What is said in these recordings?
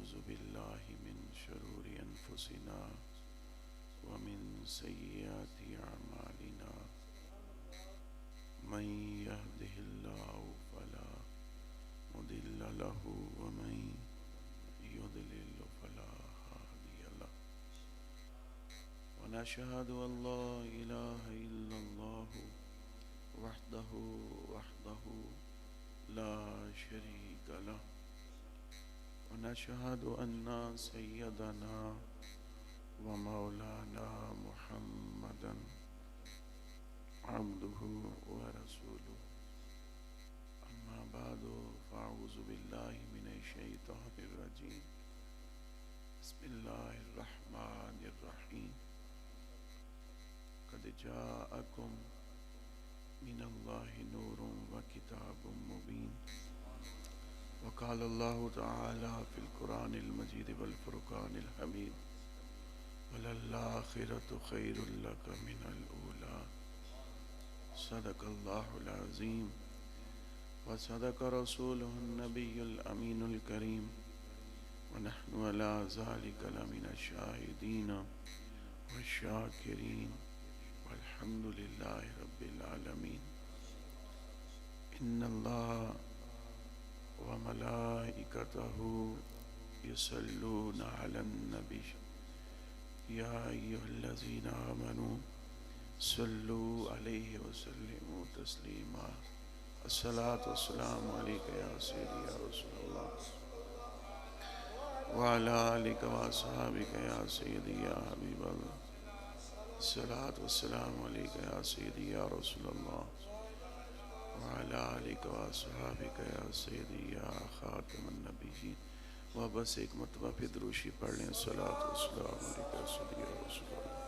ونعوذ بالله من شرور أنفسنا ومن سيئات أعمالنا من يهده الله فلا مضل له ومن يضلل فلا هادي له ونشهد أن لا إله إلا الله وحده لا شريك له ونشهد أن سيدنا ومولانا محمدا عبده ورسوله أما بعد فأعوذ بالله من الشيطان الرجيم بسم الله الرحمن الرحيم قد جاءكم من الله نور وكتاب مبين وقال الله تعالى في القرآن المجيد والفرقان الحميد وللآخرة خير لك من الأولى صدق الله العظيم وصدق رسوله النبي الأمين الكريم ونحن على ذلك لمن الشاهدين والشاكرين والحمد لله رب العالمين إن الله وملائكته يصلون على النبي يا أيها الذين آمنوا صلوا عليه وسلموا تسليما الصلاة والسلام عليك يا سيدي يا رسول الله وعلى آلك وأصحابك يا سيدي يا حبيب الله الصلاة والسلام عليك يا سيدي يا رسول الله وعلى آلك وأصحابك يا سيدي يا خاتم النبيين وبس ایک مرتبہ پھر دروشی پڑھ لیں الصلاة والسلام علیک یا سیدی یا رسول اللہ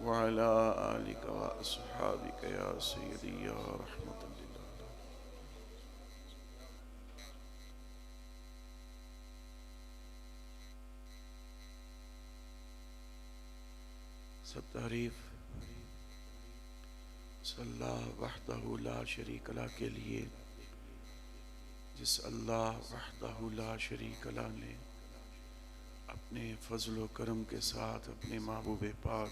وعلى آلك وأصحابك يا سيدي يا رحمة لله سب تعریف اللہ وحدہ لا شریک لا کے لیے جس اللہ وحدہ لا شریک لا نے اپنے فضل و کرم کے ساتھ اپنے محبوب پاک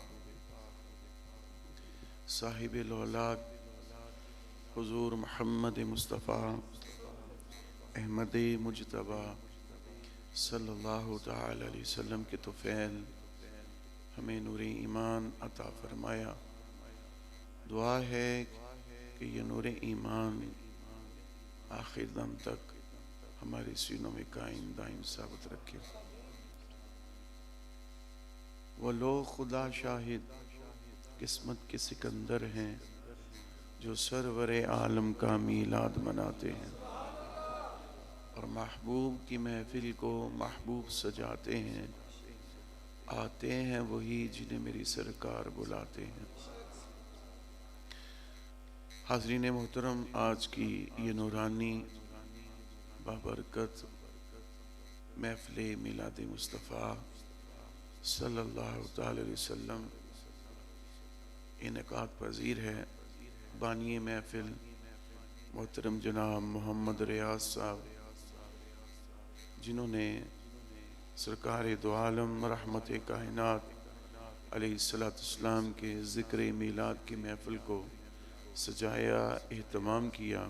صاحب الاولاد حضور محمد مصطفیٰ احمد مجتبی صلی اللہ تعالی علیہ وسلم کے طفیل ہمیں نور ایمان عطا فرمایا۔ دعا ہے کہ یہ نور ایمان آخر دم تک ہمارے سینوں میں قائم دائم ثابت رکھے۔ وہ لوگ خدا شاہد قسمت کے سکندر ہیں جو سرور عالم کا میلاد مناتے ہیں اور محبوب کی محفل کو محبوب سجاتے ہیں۔ آتے ہیں وہی جنہیں میری سرکار بلاتے ہیں۔ حاضرین محترم، آج کی یہ نورانی بابرکت محفل میلاد مصطفیٰ صلی اللہ تعالی علیہ وسلم انعقاد پذیر ہے۔ بانی محفل محترم جناب محمد ریاض صاحب جنہوں نے سرکار دو عالم رحمت کائنات علیہ السلام کے ذکر میلاد کی محفل کو سجایا، اہتمام کیا۔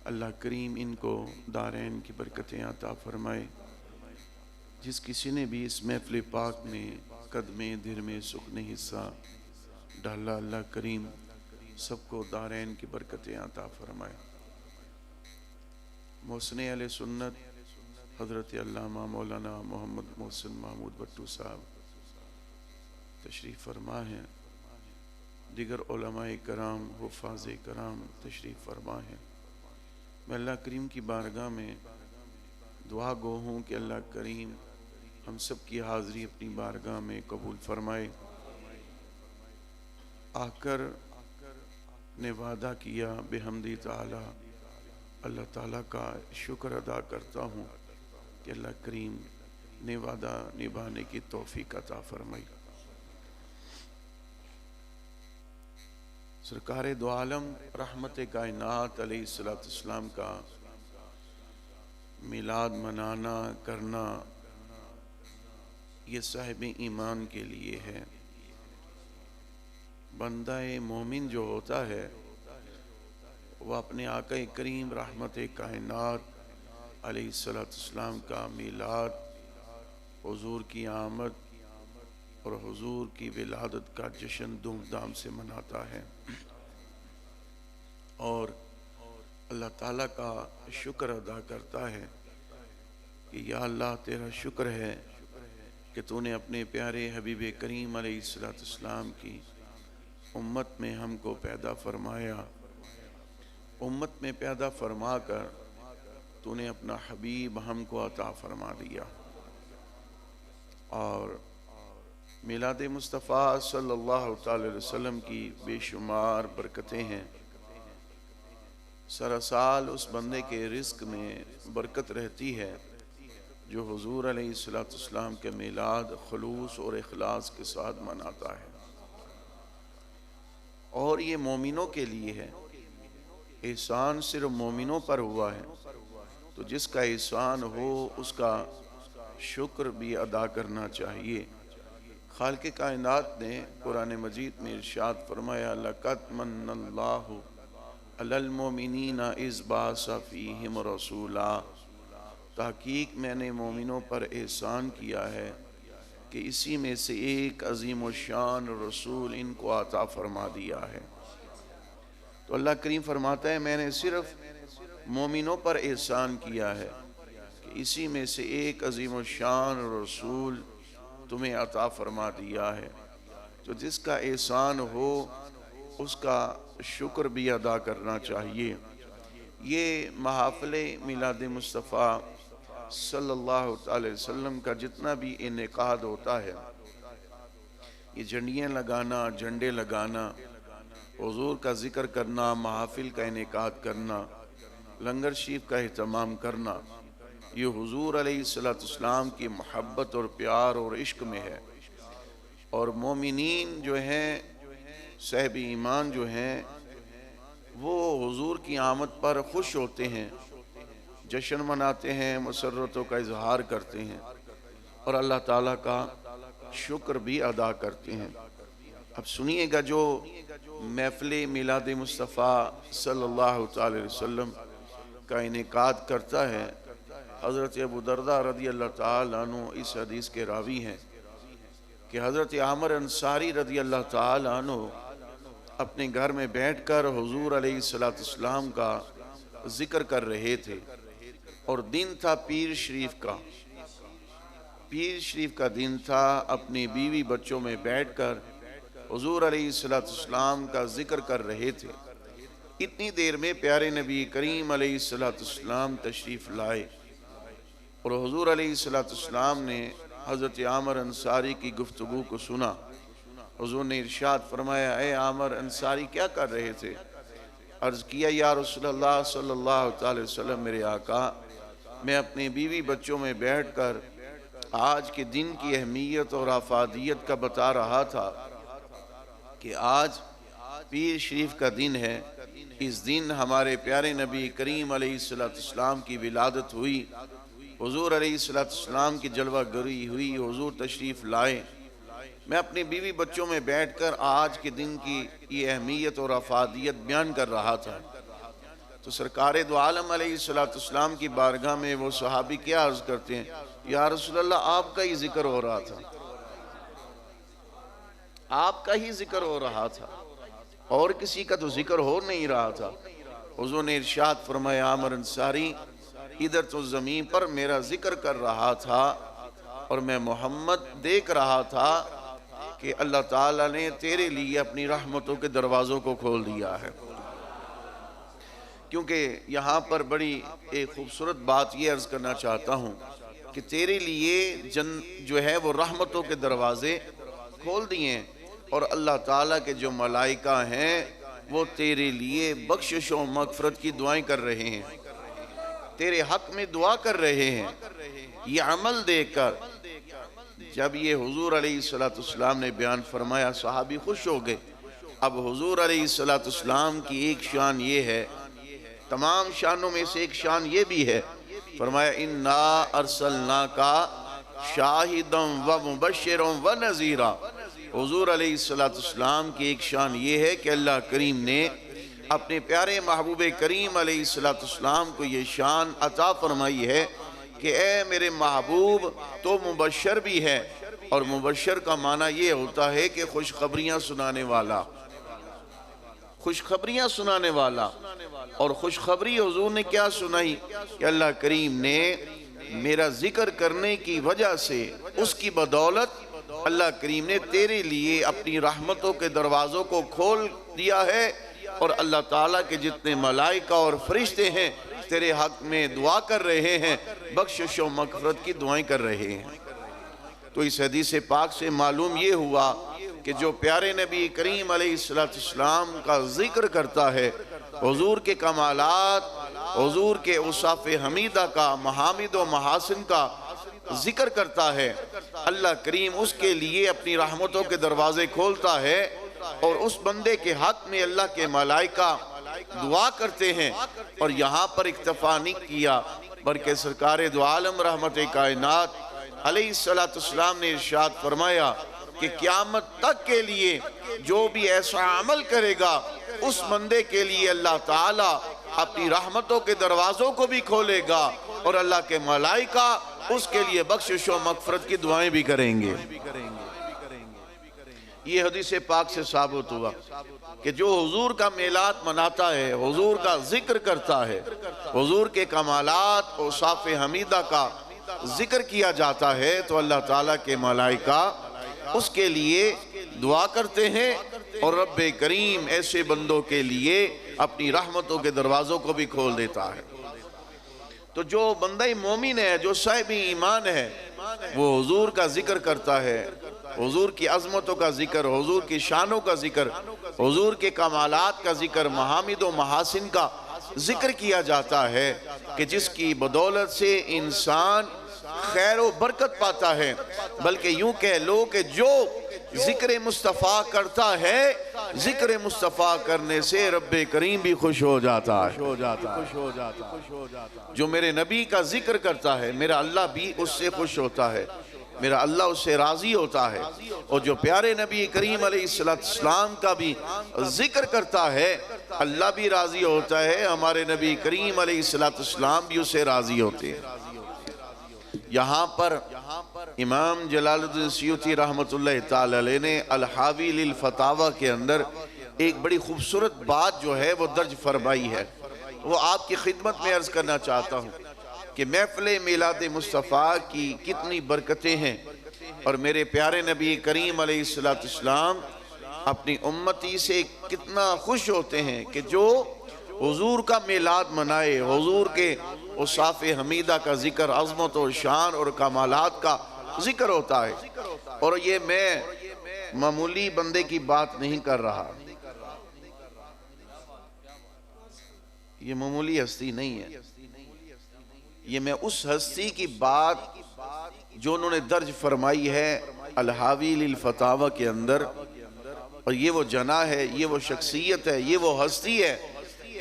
اللہ کریم ان کو دارین کی برکتیں عطا فرمائے۔ جس کسی نے بھی اس محفل پاک میں قدم دھر میں سخن حصہ ڈالا، اللہ کریم سب کو دارین کی برکتیں عطا فرمائے۔ محسن اہل سنت حضرت علامہ مولانا محمد محسن محمود بٹو صاحب تشریف فرما ہیں۔ دیگر علماء کرام حفاظ کرام تشریف فرما ہیں۔ میں اللہ کریم کی بارگاہ میں دعا گو ہوں کہ اللہ کریم ہم سب کی حاضری اپنی بارگاہ میں قبول فرمائے۔ آ کر نے وعدہ کیا بحمدی تعالی، اللہ تعالیٰ کا شکر ادا کرتا ہوں کہ اللہ کریم نے وعدہ نبھانے کی توفیق عطا فرمائی۔ سرکار دو عالم رحمت کائنات علیہ السلام کا میلاد منانا کرنا یہ صاحب ایمان کے لیے ہے۔ بندہ مومن جو ہوتا ہے وہ اپنے آقا کریم رحمت کائنات علیہ السلام کا میلاد، حضور کی آمد اور حضور کی ولادت کا جشن دھوم دھام سے مناتا ہے، اور اللہ تعالیٰ کا شکر ادا کرتا ہے کہ یا اللہ تیرا شکر ہے کہ تو نے اپنے پیارے حبیب کریم علیہ السلام کی امت میں ہم کو پیدا فرمایا، امت میں پیدا فرما کر تو نے اپنا حبیب ہم کو عطا فرما دیا۔ اور میلاد مصطفیٰ صلی اللہ تعالی وسلم کی بے شمار برکتیں ہیں۔ سراسال اس بندے کے رزق میں برکت رہتی ہے جو حضور علیہ السلام کے میلاد خلوص اور اخلاص کے ساتھ مناتا ہے، اور یہ مومنوں کے لیے ہے۔ احسان صرف مومنوں پر ہوا ہے، تو جس کا احسان ہو اس کا شکر بھی ادا کرنا چاہیے۔ خالق کائنات نے قرآن مجید میں ارشاد فرمایا لَقَدْ مَنَّ اللَّهُ عَلَى الْمُؤْمِنِينَ إِذْ بَعَثَ فِيهِمْ رَسُولًا، تحقیق میں نے مومنوں پر احسان کیا ہے کہ اسی میں سے ایک عظیم الشان رسول ان کو عطا فرما دیا ہے۔ تو اللہ کریم فرماتا ہے میں نے صرف مومنوں پر احسان کیا ہے کہ اسی میں سے ایک عظیم الشان رسول تمہیں عطا فرما دیا ہے۔ تو جس کا احسان ہو اس کا شکر بھی ادا کرنا چاہیے۔ یہ محافل میلاد مصطفیٰ صلی اللہ علیہ وسلم کا جتنا بھی انعقاد ہوتا ہے، یہ جھنڈیاں لگانا، جھنڈے لگانا، حضور کا ذکر کرنا، محافل کا انعقاد کرنا، لنگر شریف کا اہتمام کرنا، یہ حضور علیہ السلام کی محبت اور پیار اور عشق میں ہے۔ اور مومنین جو ہیں، صاحب ایمان جو ہیں، وہ حضور کی آمد پر خوش ہوتے ہیں، جشن مناتے ہیں، مسرتوں کا اظہار کرتے ہیں، اور اللہ تعالیٰ کا شکر بھی ادا کرتے ہیں۔ اب سنیے گا جو محفل میلاد مصطفیٰ صلی اللہ تعالی وسلم کا انعقاد کرتا ہے، حضرت ابو درداء رضی اللہ تعالیٰ عنہ اس حدیث کے راوی ہیں کہ حضرت عامر انصاری رضی اللہ تعالیٰ عنہ اپنے گھر میں بیٹھ کر حضور علیہ السلام کا ذکر کر رہے تھے، اور دن تھا پیر شریف کا، پیر شریف کا دن تھا۔ اپنی بیوی بچوں میں بیٹھ کر حضور علیہ السلام کا ذکر کر رہے تھے۔ اتنی دیر میں پیارے نبی کریم علیہ السلام تشریف لائے، اور حضور علیہ السلام نے حضرت عامر انصاری کی گفتگو کو سنا۔ حضور نے ارشاد فرمایا اے عامر انصاری کیا کر رہے تھے؟ عرض کیا یا رسول اللہ صلی اللہ علیہ وسلم، میرے آقا میں اپنے بیوی بچوں میں بیٹھ کر آج کے دن کی اہمیت اور افادیت کا بتا رہا تھا کہ آج پیر شریف کا دن ہے، اس دن ہمارے پیارے نبی کریم علیہ السلام کی ولادت ہوئی، حضور علیہ السلام کی جلوہ گری ہوئی، حضور تشریف لائے۔ میں اپنے بیوی بچوں میں بیٹھ کر آج کے دن کی یہ اہمیت اور افادیت بیان کر رہا تھا، تو سرکار دو عالم علیہ السلام کی بارگاہ میں وہ صحابی کیا عرض کرتے ہیں یا رسول اللہ آپ کا ہی ذکر ہو رہا تھا، آپ کا ہی ذکر ہو رہا تھا، اور کسی کا تو ذکر ہو نہیں رہا تھا۔ حضور نے ارشاد فرمایا عامر انصاری ادھر تو زمین پر میرا ذکر کر رہا تھا، اور میں محمد دیکھ رہا تھا کہ اللہ تعالیٰ نے تیرے لیے اپنی رحمتوں کے دروازوں کو کھول دیا ہے۔ کیونکہ یہاں پر بڑی ایک خوبصورت بات یہ عرض کرنا چاہتا ہوں کہ تیرے لیے جو ہے وہ رحمتوں کے دروازے کھول دیے ہیں، اور اللہ تعالیٰ کے جو ملائکہ ہیں وہ تیرے لیے بخشش و مغفرت کی دعائیں کر رہے ہیں، تیرے حق میں دعا کر رہے ہیں۔ یہ عمل دیکھ کر جب یہ حضور علیہ السلام نے بیان فرمایا صحابی خوش ہو گئے۔ اب حضور علیہ السلام کی ایک شان یہ ہے، تمام شانوں میں سے ایک شان یہ بھی ہے فرمایا انا ارسلناکا شاہدا و مبشرا و نذیرا۔ حضور علیہ السلام کی ایک شان یہ ہے کہ اللہ کریم نے اپنے پیارے محبوب کریم علیہ السلام کو یہ شان عطا فرمائی ہے کہ اے میرے محبوب تو مبشر بھی ہے، اور مبشر کا معنی یہ ہوتا ہے کہ خوشخبریاں سنانے والا، خوشخبریاں سنانے والا۔ اور خوشخبری حضور نے کیا سنائی کہ اللہ کریم نے میرا ذکر کرنے کی وجہ سے، اس کی بدولت اللہ کریم نے تیرے لیے اپنی رحمتوں کے دروازوں کو کھول دیا ہے، اور اللہ تعالیٰ کے جتنے ملائکہ اور فرشتے ہیں تیرے حق میں دعا کر رہے ہیں، بخشش و مغفرت کی دعائیں کر رہے ہیں۔ تو اس حدیث پاک سے معلوم یہ ہوا کہ جو پیارے نبی کریم علیہ السلام کا ذکر کرتا ہے، حضور کے کمالات، حضور کے اوصاف حمیدہ کا، محامد و محاسن کا ذکر کرتا ہے، اللہ کریم اس کے لیے اپنی رحمتوں کے دروازے کھولتا ہے، اور اس بندے کے حق میں اللہ کے ملائکہ دعا کرتے ہیں۔ اور یہاں پر اکتفا نہیں کیا، بلکہ سرکار دو عالم رحمت کائنات علیہ السلام نے ارشاد فرمایا کہ قیامت تک کے لیے جو بھی ایسا عمل کرے گا، اس بندے کے لیے اللہ تعالیٰ اپنی رحمتوں کے دروازوں کو بھی کھولے گا، اور اللہ کے ملائکہ اس کے لیے بخشش و مغفرت کی دعائیں بھی کریں گے۔ یہ حدیث پاک سے ثابت ہوا کہ جو حضور کا میلاد مناتا ہے، حضور کا ذکر کرتا ہے، حضور کے کمالات اوصاف حمیدہ کا ذکر کیا جاتا ہے، تو اللہ تعالیٰ کے ملائکہ اس کے لیے دعا کرتے ہیں، اور رب کریم ایسے بندوں کے لیے اپنی رحمتوں کے دروازوں کو بھی کھول دیتا ہے۔ تو جو بندہ مومن ہے، جو صاحب ایمان ہے، وہ حضور کا ذکر کرتا ہے، حضور کی عظمتوں کا ذکر، حضور کی شانوں کا ذکر، حضور کے کمالات کا ذکر، محامد و محاسن کا ذکر کیا جاتا ہے، کہ جس کی بدولت سے انسان خیر و برکت پاتا ہے۔ بلکہ یوں کہہ لو کہ جو ذکر مصطفیٰ کرتا ہے، ذکر مصطفیٰ کرنے سے رب کریم بھی خوش ہو جاتا ہے۔ جو میرے نبی کا ذکر کرتا ہے، میرا اللہ بھی اس سے خوش ہوتا ہے، میرا اللہ اس سے راضی ہوتا ہے۔ اور جو پیارے نبی کریم علیہ السلام کا بھی ذکر کرتا ہے، اللہ بھی راضی ہوتا ہے، ہمارے نبی کریم علیہ السلام بھی اس سے راضی ہوتے ہیں۔ یہاں پر امام جلال الدین سیوطی رحمت اللہ تعالی علیہ نے الحاوی للفتاوی کے اندر ایک بڑی خوبصورت بات جو ہے وہ درج فرمائی ہے، وہ آپ کی خدمت میں عرض کرنا چاہتا ہوں کہ محفل میلاد مصطفیٰ کی کتنی برکتیں ہیں، اور میرے پیارے نبی کریم علیہ السلام اپنی امتی سے کتنا خوش ہوتے ہیں کہ جو حضور کا میلاد منائے، حضور کے اوصاف حمیدہ کا ذکر، عظمت و شان اور کمالات کا ذکر ہوتا ہے۔ اور یہ میں معمولی بندے کی بات نہیں کر رہا، یہ معمولی ہستی نہیں ہے، یہ میں اس ہستی کی بات جو انہوں نے درج فرمائی ہے الحاوی للفتاوی کے اندر، اور یہ وہ جناح ہے، یہ وہ شخصیت ہے، یہ وہ ہستی ہے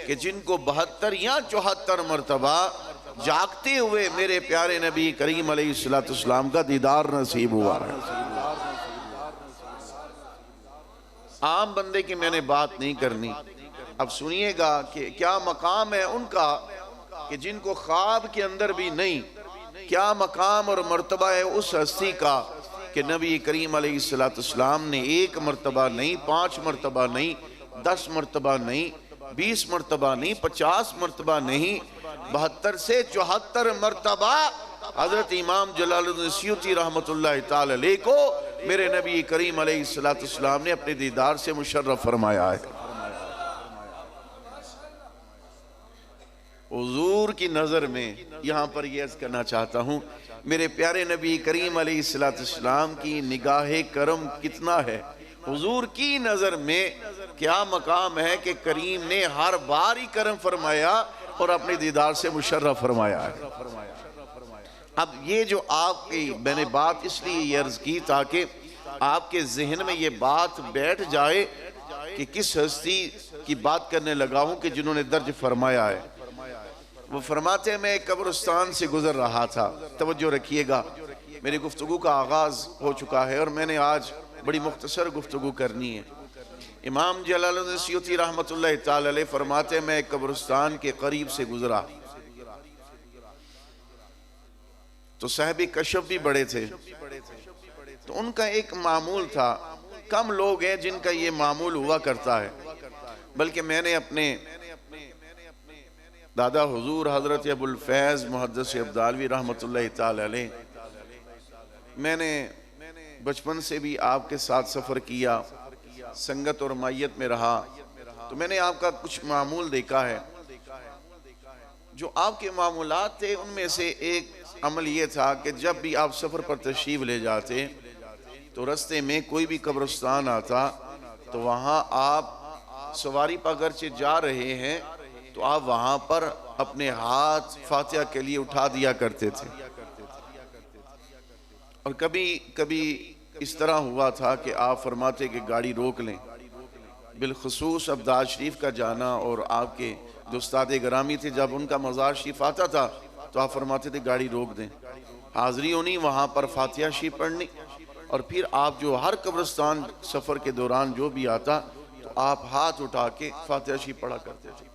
کہ جن کو 72 یا 74 مرتبہ جاگتے ہوئے میرے پیارے نبی کریم علیہ السلام کا دیدار نصیب ہوا ہے۔ عام بندے کی میں نے بات نہیں کرنی، اب سنیے گا کہ کیا مقام ہے ان کا کہ جن کو خواب کے اندر بھی نہیں، کیا مقام اور مرتبہ ہے اس ہستی کا کہ نبی کریم علیہ السلام نے 1 مرتبہ نہیں، 5 مرتبہ نہیں، 10 مرتبہ نہیں، 20 مرتبہ نہیں، 50 مرتبہ نہیں، 72 سے 74 مرتبہ حضرت امام جلال الدین سیوطی رحمت اللہ تعالی علیہ کو میرے نبی کریم علیہ السلام نے اپنے دیدار سے مشرف فرمایا ہے۔ حضور کی نظر میں یہاں پر یہ عرض کرنا چاہتا ہوں، میرے پیارے نبی کریم علیہ السلام کی نگاہ کرم کتنا ہے، حضور کی نظر میں کیا مقام ہے کہ کریم نے ہر بار ہی کرم فرمایا اور اپنے دیدار سے مشرف فرمایا ہے۔ اب یہ جو آپ کی میں نے بات اس لیے یہ عرض کی تاکہ آپ کے ذہن میں یہ بات بیٹھ جائے کہ کس ہستی کی بات کرنے لگا ہوں کہ جنہوں نے درج فرمایا ہے۔ وہ فرماتے ہیں میں ایک قبرستان سے گزر رہا تھا. توجہ رکھیے گا، میری گفتگو کا آغاز ہو چکا ہے اور میں نے آج بڑی مختصر گفتگو کرنی ہے. امام جلال الدین سیوطی رحمت اللہ تعالی علیہ فرماتے ہیں میں ایک قبرستان کے قریب سے گزرا تو صاحب کشف بھی بڑے تھے. تو ان کا ایک معمول تھا، کم لوگ ہیں جن کا یہ معمول ہوا کرتا ہے، بلکہ میں نے اپنے دادا حضور حضرت ابو الفیض محدث عبدالوی رحمت اللہ تعالی علیہ، میں نے بچپن سے بھی آپ کے ساتھ سفر کیا، سنگت اور مائیت میں رہا، تو میں نے آپ کا کچھ معمول دیکھا ہے. جو آپ کے معمولات تھے ان میں سے ایک عمل یہ تھا کہ جب بھی آپ سفر پر تشریف لے جاتے تو رستے میں کوئی بھی قبرستان آتا تو وہاں آپ سواری پر اگرچہ جا رہے ہیں تو آپ وہاں پر اپنے ہاتھ فاتحہ کے لیے اٹھا دیا کرتے تھے. اور کبھی کبھی اس طرح ہوا تھا کہ آپ فرماتے کہ گاڑی روک لیں، بالخصوص ابدال شریف کا جانا، اور آپ کے جو استاد گرامی تھے جب ان کا مزار شریف آتا تھا تو آپ فرماتے تھے گاڑی روک دیں، حاضری ہونی وہاں پر فاتحہ شریف پڑھنی، اور پھر آپ جو ہر قبرستان سفر کے دوران جو بھی آتا تو آپ ہاتھ اٹھا کے فاتحہ شریف پڑھا کرتے تھے.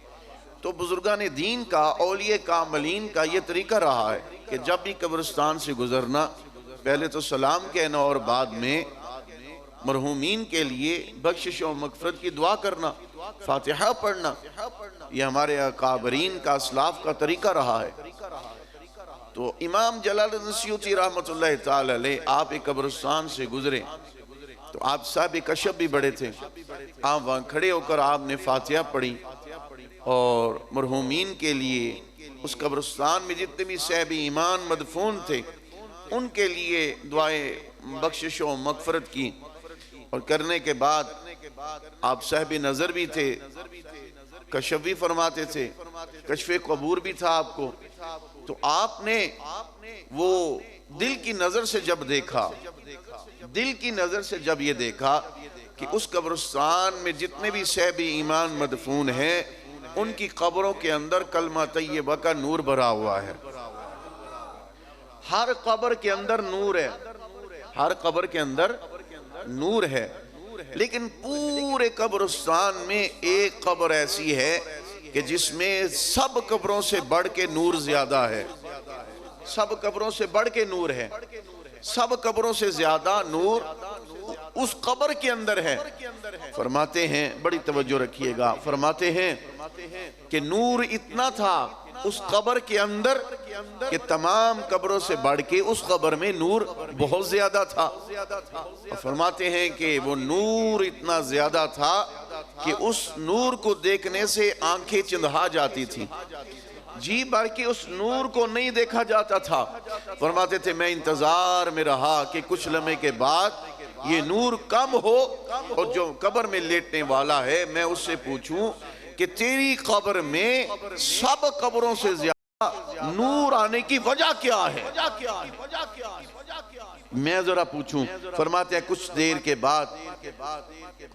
تو بزرگان دین کا، اولیاء کاملین کا یہ طریقہ رہا ہے کہ جب بھی قبرستان سے گزرنا پہلے تو سلام کہنا اور بعد میں مرحومین کے لیے بخشش و مغفرت کی دعا کرنا، فاتحہ پڑھنا. یہ ہمارے اکابرین کا اسلاف کا طریقہ رہا ہے. تو امام جلال الدین سیوطی رحمت اللہ تعالی علیہ آپ ایک قبرستان سے گزرے تو آپ صاحب کشف بھی بڑے تھے. آپ وہاں کھڑے ہو کر آپ نے فاتحہ پڑھی اور مرحومین کے لیے اس قبرستان میں جتنے بھی صاحب ایمان مدفون تھے ان کے لیے دعائیں بخشش و مغفرت کی. اور کرنے کے بعد آپ صاحب نظر بھی تھے، کشف بھی فرماتے تھے، کشف قبور بھی تھا آپ کو. تو آپ نے وہ دل کی نظر سے جب دیکھا، دل کی نظر سے جب یہ دیکھا کہ اس قبرستان میں جتنے بھی صاحب ایمان مدفون ہیں ان کی قبروں کے اندر کلمہ طیبہ کا نور بھرا ہوا ہے. ہر قبر کے اندر نور ہے، ہر قبر کے اندر نور ہے، لیکن پورے قبرستان میں ایک قبر ایسی ہے کہ جس میں سب قبروں سے بڑھ کے نور زیادہ ہے. سب قبروں سے بڑھ کے نور ہے، سب قبروں سے زیادہ نور اس قبر کے اندر ہے. فرماتے ہیں، بڑی توجہ رکھیے گا، فرماتے ہیں کہ نور اتنا تھا اس قبر کے اندر کہ تمام قبروں سے بڑھ کے اس قبر میں نور بہت زیادہ تھا. فرماتے ہیں کہ وہ نور اتنا زیادہ تھا کہ اس نور کو دیکھنے سے آنکھیں چندھا جاتی تھی، جی بھر کے اس نور کو نہیں دیکھا جاتا تھا. فرماتے تھے میں انتظار میں رہا کہ کچھ لمحے کے بعد یہ نور کم ہو اور جو قبر میں لیٹنے والا ہے میں اس سے پوچھوں کہ تیری قبر میں سب قبروں سے زیادہ نور آنے کی وجہ کیا ہے؟ میں ذرا پوچھوں. فرماتے ہیں کچھ دیر کے بعد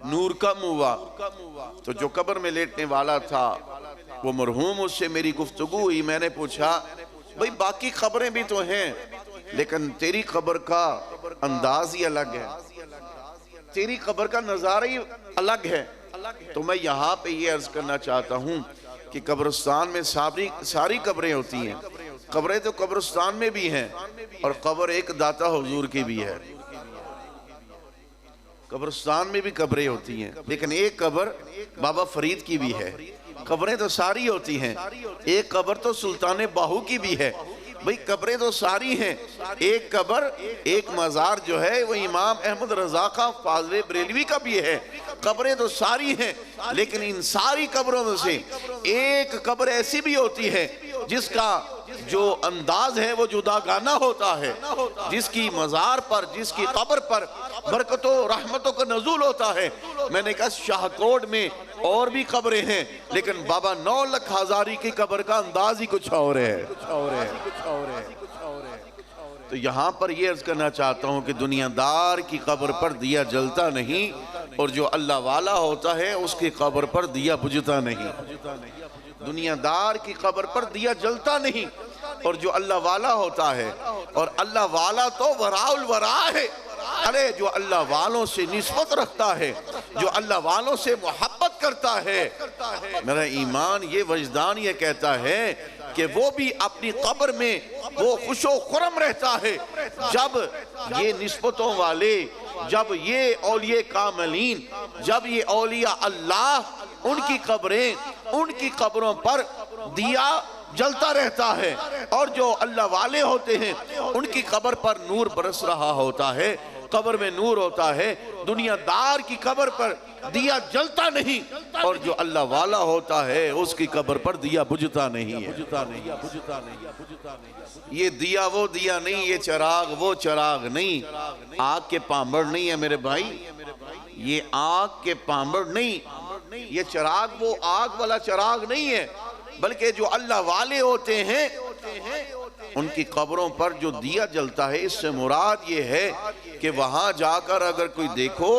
نور کم ہوا تو جو قبر میں لیٹنے والا تھا وہ مرحوم، اس سے میری گفتگو ہوئی. میں نے پوچھا بھئی باقی قبریں بھی تو ہیں لیکن تیری قبر کا انداز ہی الگ ہے، تیری قبر کا نظارہ ہی الگ ہے. تو میں یہاں پہ یہ عرض کرنا چاہتا ہوں کہ قبرستان میں ساری قبریں ہوتی ہیں. قبریں تو قبرستان میں بھی ہیں اور قبر ایک داتا حضور کی بھی ہے. قبرستان میں بھی قبریں ہوتی ہیں لیکن ایک قبر بابا فرید کی بھی ہے. قبریں تو ساری ہوتی ہیں، ایک قبر تو سلطان باہو کی بھی ہے. بھئی قبریں تو ساری ہیں، ایک قبر ایک مزار جو ہے وہ امام احمد رضا خان فاضل بریلوی کا بھی ہے. قبریں تو ساری ہیں لیکن ان ساری قبروں میں سے ایک قبر ایسی بھی ہوتی ہے جس کا جو انداز ہے وہ جداگانہ ہوتا ہے، جس کی مزار پر، جس کی قبر پر برکتوں رحمتوں کا نزول ہوتا ہے. میں نے کہا شاہکوٹ میں اور بھی قبریں ہیں لیکن بابا 9 لکھ ہزاری کی قبر کا انداز ہی کچھ اور ہے. تو یہاں پر یہ عرض کرنا چاہتا ہوں کہ دنیا دار کی قبر پر دیا جلتا نہیں اور جو اللہ والا ہوتا ہے اس کی قبر پر دیا بجھتا نہیں. دنیا دار کی قبر پر دیا جلتا نہیں، اور جو اللہ والا ہوتا ہے، اور اللہ والا تو وراء الورا ہے، ارے جو اللہ والوں سے نسبت رکھتا ہے، جو اللہ والوں سے محبت کرتا ہے، میرا ایمان یہ وجدان یہ کہتا ہے کہ وہ بھی اپنی قبر میں وہ خوش و خرم رہتا ہے جب یہ نسبتوں والے، جب یہ اولیاء کاملین، جب یہ اولیاء اللہ، ان کی قبریں، ان کی قبروں پر دیا جلتا رہتا ہے، اور جو اللہ والے ہوتے ہیں ان کی قبر پر نور برس رہا ہوتا ہے، قبر میں نور ہوتا ہے، دنیا دار کی قبر پر دیا جلتا نہیں، اور جو اللہ والا ہوتا ہے اس کی قبر پر دیا بجھتا نہیں ہے۔ یہ دیا وہ دیا نہیں، یہ چراغ وہ چراغ نہیں، آگ کے پامبڑ نہیں ہے میرے بھائی، یہ آگ کے پامبڑ نہیں، یہ چراغ وہ آگ والا چراغ نہیں ہے، بلکہ جو اللہ والے ہوتے ہیں ان کی قبروں پر جو دیا جلتا ہے، اس سے مراد یہ ہے کہ وہاں جا کر اگر کوئی دیکھو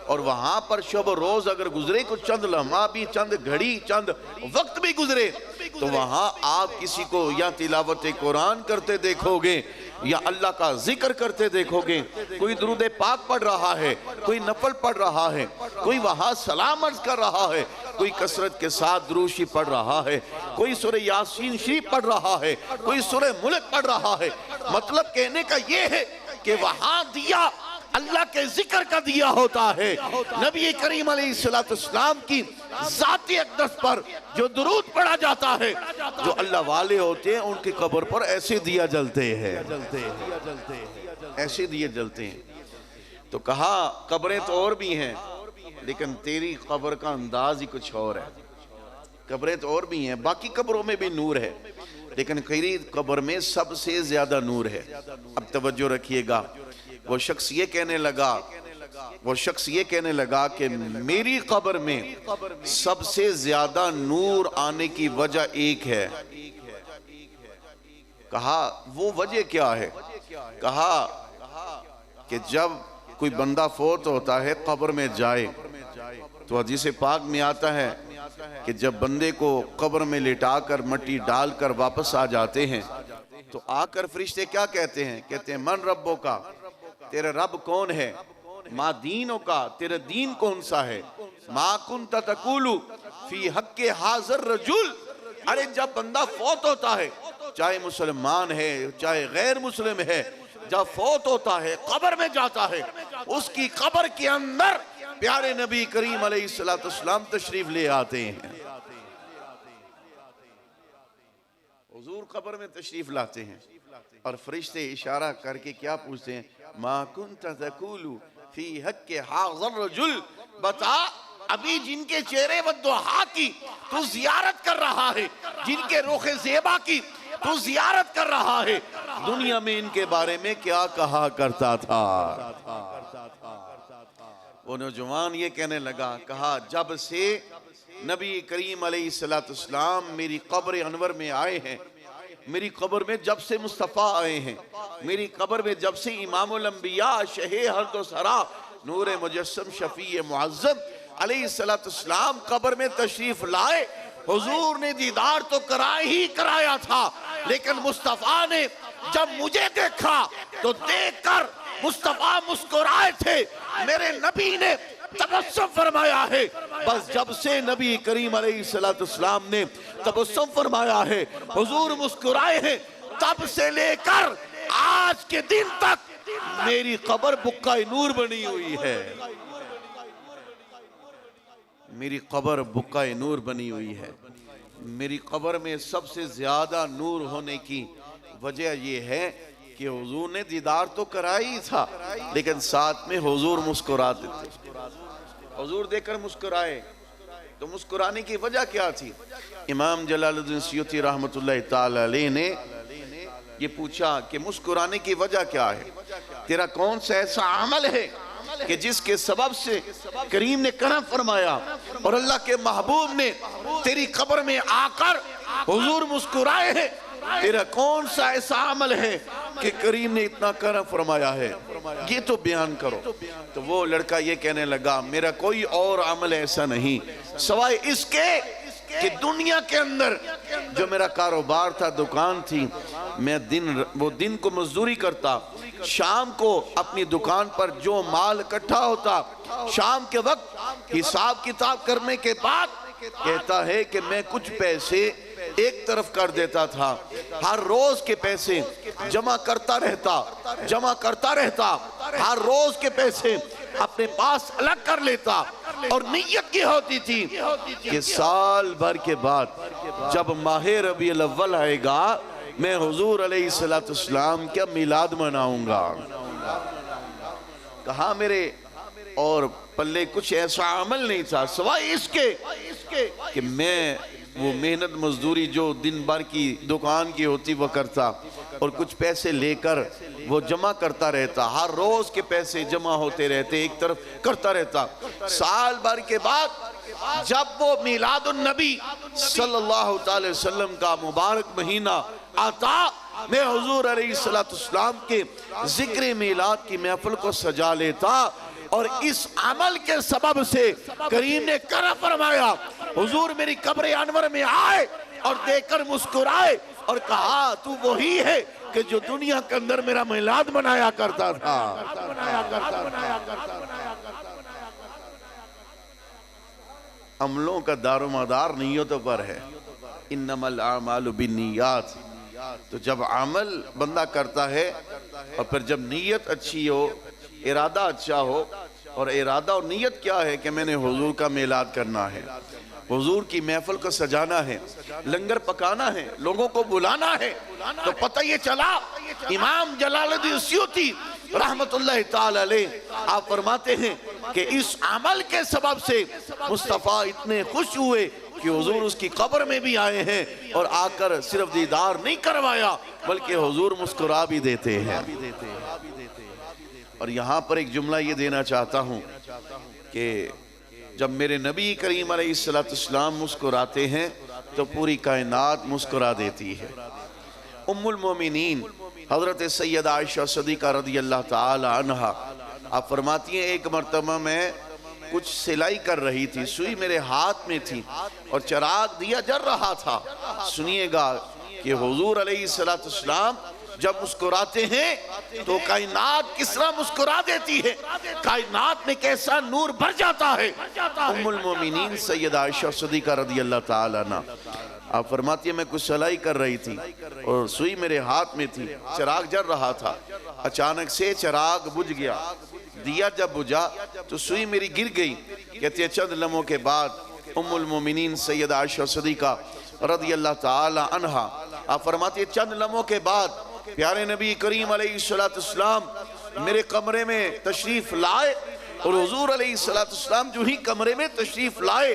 اور وہاں پر شب و روز اگر گزرے، کچھ چند لمحہ بھی، چند گھڑی، چند وقت بھی گزرے، تو وہاں آپ کسی کو یا تلاوت قرآن کرتے دیکھو گے، یا اللہ کا ذکر کرتے دیکھو گے، کوئی درود پاک پڑھ رہا ہے، کوئی نفل پڑھ رہا ہے، کوئی وہاں سلام عرض کر رہا ہے، کوئی کثرت کے ساتھ دروشی پڑھ رہا ہے، کوئی سورہ یاسین شریف پڑھ رہا ہے، کوئی سورہ ملک پڑھ رہا ہے۔ مطلب کہنے کا یہ ہے کہ وہاں دیا اللہ کے ذکر کا دیا ہوتا ہے، نبی کریم علیہ السلام کی ذاتی اقدس پر جو درود پڑھا جاتا ہے، جو اللہ والے ہوتے ہیں ان کی قبر پر ایسے دیا جلتے ہیں، ایسے دیا جلتے ہیں۔ تو کہا قبریں تو اور بھی ہیں، لیکن تیری قبر کا انداز ہی کچھ اور ہے۔ قبریں تو اور بھی ہیں، باقی قبروں میں بھی نور ہے، لیکن تیری قبر میں سب سے زیادہ نور ہے۔ اب توجہ رکھیے گا، وہ شخص یہ کہنے لگا کہ میری قبر میں سب سے زیادہ نور آنے کی وجہ ایک ہے۔ کہا وہ وجہ کیا ہے؟ کہا کہ جب کوئی بندہ فوت ہوتا ہے قبر میں جائے تو حدیث پاک میں آتا ہے کہ جب بندے کو قبر میں لٹا کر مٹی ڈال کر واپس آ جاتے ہیں تو آ کر فرشتے کیا کہتے ہیں؟ کہتے ہیں من ربوں کا، تیرے رب کون ہے؟ ما دینوں کا، تیرے دین کون سا ہے؟ ما کنت تقولو فی حق حاضر رجل۔ ارے جب بندہ فوت ہوتا ہے، چاہے مسلمان ہے چاہے غیر مسلم ہے، جب فوت ہوتا ہے قبر میں جاتا ہے، اس کی قبر کے اندر پیارے نبی کریم علیہ السلام تشریف لے آتے ہیں، حضور قبر میں تشریف لاتے ہیں، اور فرشتے اشارہ کر کے کیا پوچھتے ہیں؟ ما کنت تقولو فی حق حاضر رجل، بتا ابھی جن کے چہرے والدعا کی تو زیارت کر رہا ہے، جن کے رخ زیبا کی تو زیارت کر رہا ہے، دنیا میں ان کے بارے میں کیا کہا کرتا تھا؟ وہ نوجوان یہ کہنے لگا، کہا جب سے نبی کریم علیہ السلام میری قبر انور میں آئے ہیں، میری قبر میں جب سے مصطفیٰ آئے ہیں، میری قبر میں جب سے امام الانبیاء شہ ہرد و سرا نور مجسم شفیع معظم علیہ السلام قبر میں تشریف لائے، حضور نے دیدار تو کرایا تھا، لیکن مصطفیٰ نے جب مجھے دیکھا تو دیکھ کر مصطفیٰ مسکرائے تھے، میرے نبی نے تبسم فرمایا ہے۔ بس جب سے نبی کریم علیہ السلام نے تبسم فرمایا ہے، حضور مسکرائے ہیں، تب سے لے کر آج کے دن تک میری قبر بقع نور بنی ہوئی ہے، میری قبر بقع نور بنی ہوئی ہے۔ میری قبر میں سب سے زیادہ نور ہونے کی وجہ یہ ہے کہ حضور نے دیدار تو کرائی تھا، لیکن ساتھ میں حضور مسکراتے تھے، حضور دیکھ کر مسکرائے، تو مسکرانے کی وجہ کیا تھی؟ امام جلال الدین سیوطی رحمت اللہ تعالی علیہ نے یہ پوچھا کہ مسکرانے کی وجہ کیا ہے؟ تیرا کون سا ایسا عمل ہے کہ جس کے سبب سے کریم نے کرم فرمایا اور اللہ کے محبوب نے تیری قبر میں آ کر حضور مسکرائے ہیں؟ تیرا کون سا ایسا عمل ہے کہ کریم نے اتنا کرم فرمایا ہے؟ یہ تو بیان کرو۔ تو وہ لڑکا یہ کہنے لگا، میرا کوئی اور عمل ایسا نہیں سوائے اس کے کہ دنیا کے اندر جو میرا کاروبار تھا، دکان تھی، میں وہ دن کو مزدوری کرتا، شام کو اپنی دکان پر جو مال اکٹھا ہوتا، شام کے وقت حساب کتاب کرنے کے بعد کہتا ہے کہ میں کچھ پیسے ایک طرف کر دیتا تھا، ہر روز کے پیسے جمع کرتا رہتا، ہر روز کے پیسے اپنے پاس الگ کر لیتا، اور نیت کی ہوتی تھی کہ سال بھر کے بعد جب ماہ ربیع الاول آئے گا میں حضور علیہ السلام کا میلاد مناؤں گا۔ کہا میرے اور پلے کچھ ایسا عمل نہیں تھا سوائے اس کے کہ میں وہ محنت مزدوری جو دن بھر کی دکان کی ہوتی وہ کرتا، اور کچھ پیسے لے کر وہ جمع کرتا رہتا، ہر روز کے پیسے جمع ہوتے رہتے، ایک طرف کرتا رہتا۔ سال بھر کے بعد جب وہ میلاد النبی صلی اللہ علیہ وسلم کا مبارک مہینہ آتا، میں حضور علیہ السلام کے ذکر میلاد کی محفل کو سجا لیتا، اور اس عمل کے سبب سے کریم نے کرم فرمایا، حضور میری قبر انور میں آئے اور دیکھ کر مسکرائے اور کہا تو وہی ہے کہ جو دنیا کے اندر میرا میلاد منایا کرتا تھا۔ عملوں کا دار و مدار نیتوں پر ہے، انما الاعمال بالنیات۔ تو جب عمل بندہ کرتا ہے اور پھر جب نیت اچھی ہو، ارادہ اچھا ہو، اور ارادہ اور نیت کیا ہے کہ میں نے حضور کا میلاد کرنا ہے، حضور کی محفل کو سجانا ہے، لنگر پکانا ہے، لوگوں کو بلانا ہے، تو پتہ یہ چلا امام جلال الدین سیوطی رحمت اللہ تعالی علیہ آپ فرماتے ہیں کہ اس عمل کے سبب سے مصطفیٰ اتنے خوش ہوئے کہ حضور اس کی قبر میں بھی آئے ہیں، اور آ کر صرف دیدار نہیں کروایا بلکہ حضور مسکرا بھی دیتے ہیں۔ اور یہاں پر ایک جملہ یہ دینا چاہتا ہوں کہ جب میرے نبی کریم علیہ السلام مسکراتے ہیں تو پوری کائنات مسکرا دیتی ہے۔ ام المومنین حضرت سیدہ عائشہ صدیقہ رضی اللہ تعالی عنہا آپ فرماتی ہیں ایک مرتبہ میں کچھ سلائی کر رہی تھی، سوئی میرے ہاتھ میں تھی اور چراغ دیا جل رہا تھا۔ سنیے گا کہ حضور علیہ السلام جب مسکراتے ہیں تو کائنات کس طرح مسکرا دیتی ہے، کائنات میں کیسا نور بھر جاتا ہے۔ ام المومنین سیدہ عائشہ صدیقہ رضی اللہ تعالی عنہ آپ فرماتی ہیں میں کچھ سلائی کر رہی تھی اور سوئی میرے ہاتھ میں تھی، چراغ جل رہا تھا، اچانک سے چراغ بجھ گیا، دیا جب بجھا تو سوئی میری گر گئی۔ کہتے ہیں چند لمحوں کے بعد ام المومنین سیدہ عائشہ صدیقہ رضی اللہ تعالی عنہا آپ فرماتی ہیں چند لمحوں کے بعد پیارے نبی کریم علیہ السلام میرے کمرے میں تشریف لائے، اور حضور علیہ السلام جو ہی کمرے میں تشریف لائے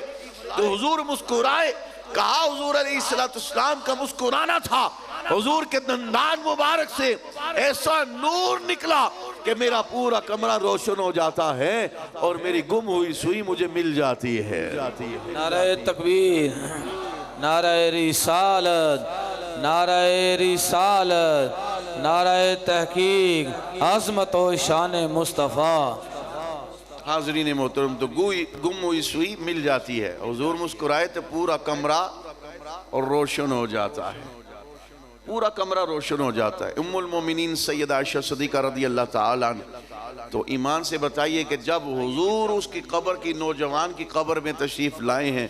تو حضور مسکرائے۔ کہا حضور علیہ السلام کا مسکرانا تھا، حضور کے دندان مبارک سے ایسا نور نکلا کہ میرا پورا کمرہ روشن ہو جاتا ہے اور میری گم ہوئی سوئی مجھے مل جاتی ہے۔ نعرہ تکبیر، نعرہ رسالت، نعرہ رسالت، نعرہ تحقیق، عظمت و شان مصطفیٰ۔ حاضرین محترم، تو گم ہوئی سوئی مل جاتی ہے، حضور مسکرائے تو پورا کمرہ اور روشن ہو جاتا ہے، پورا کمرہ روشن ہو جاتا ہے۔ ام المومنین سیدہ عائشہ صدیقہ رضی اللہ تعالی عنہ تو ایمان سے بتائیے کہ جب حضور اس کی قبر کی نوجوان کی قبر میں تشریف لائے ہیں،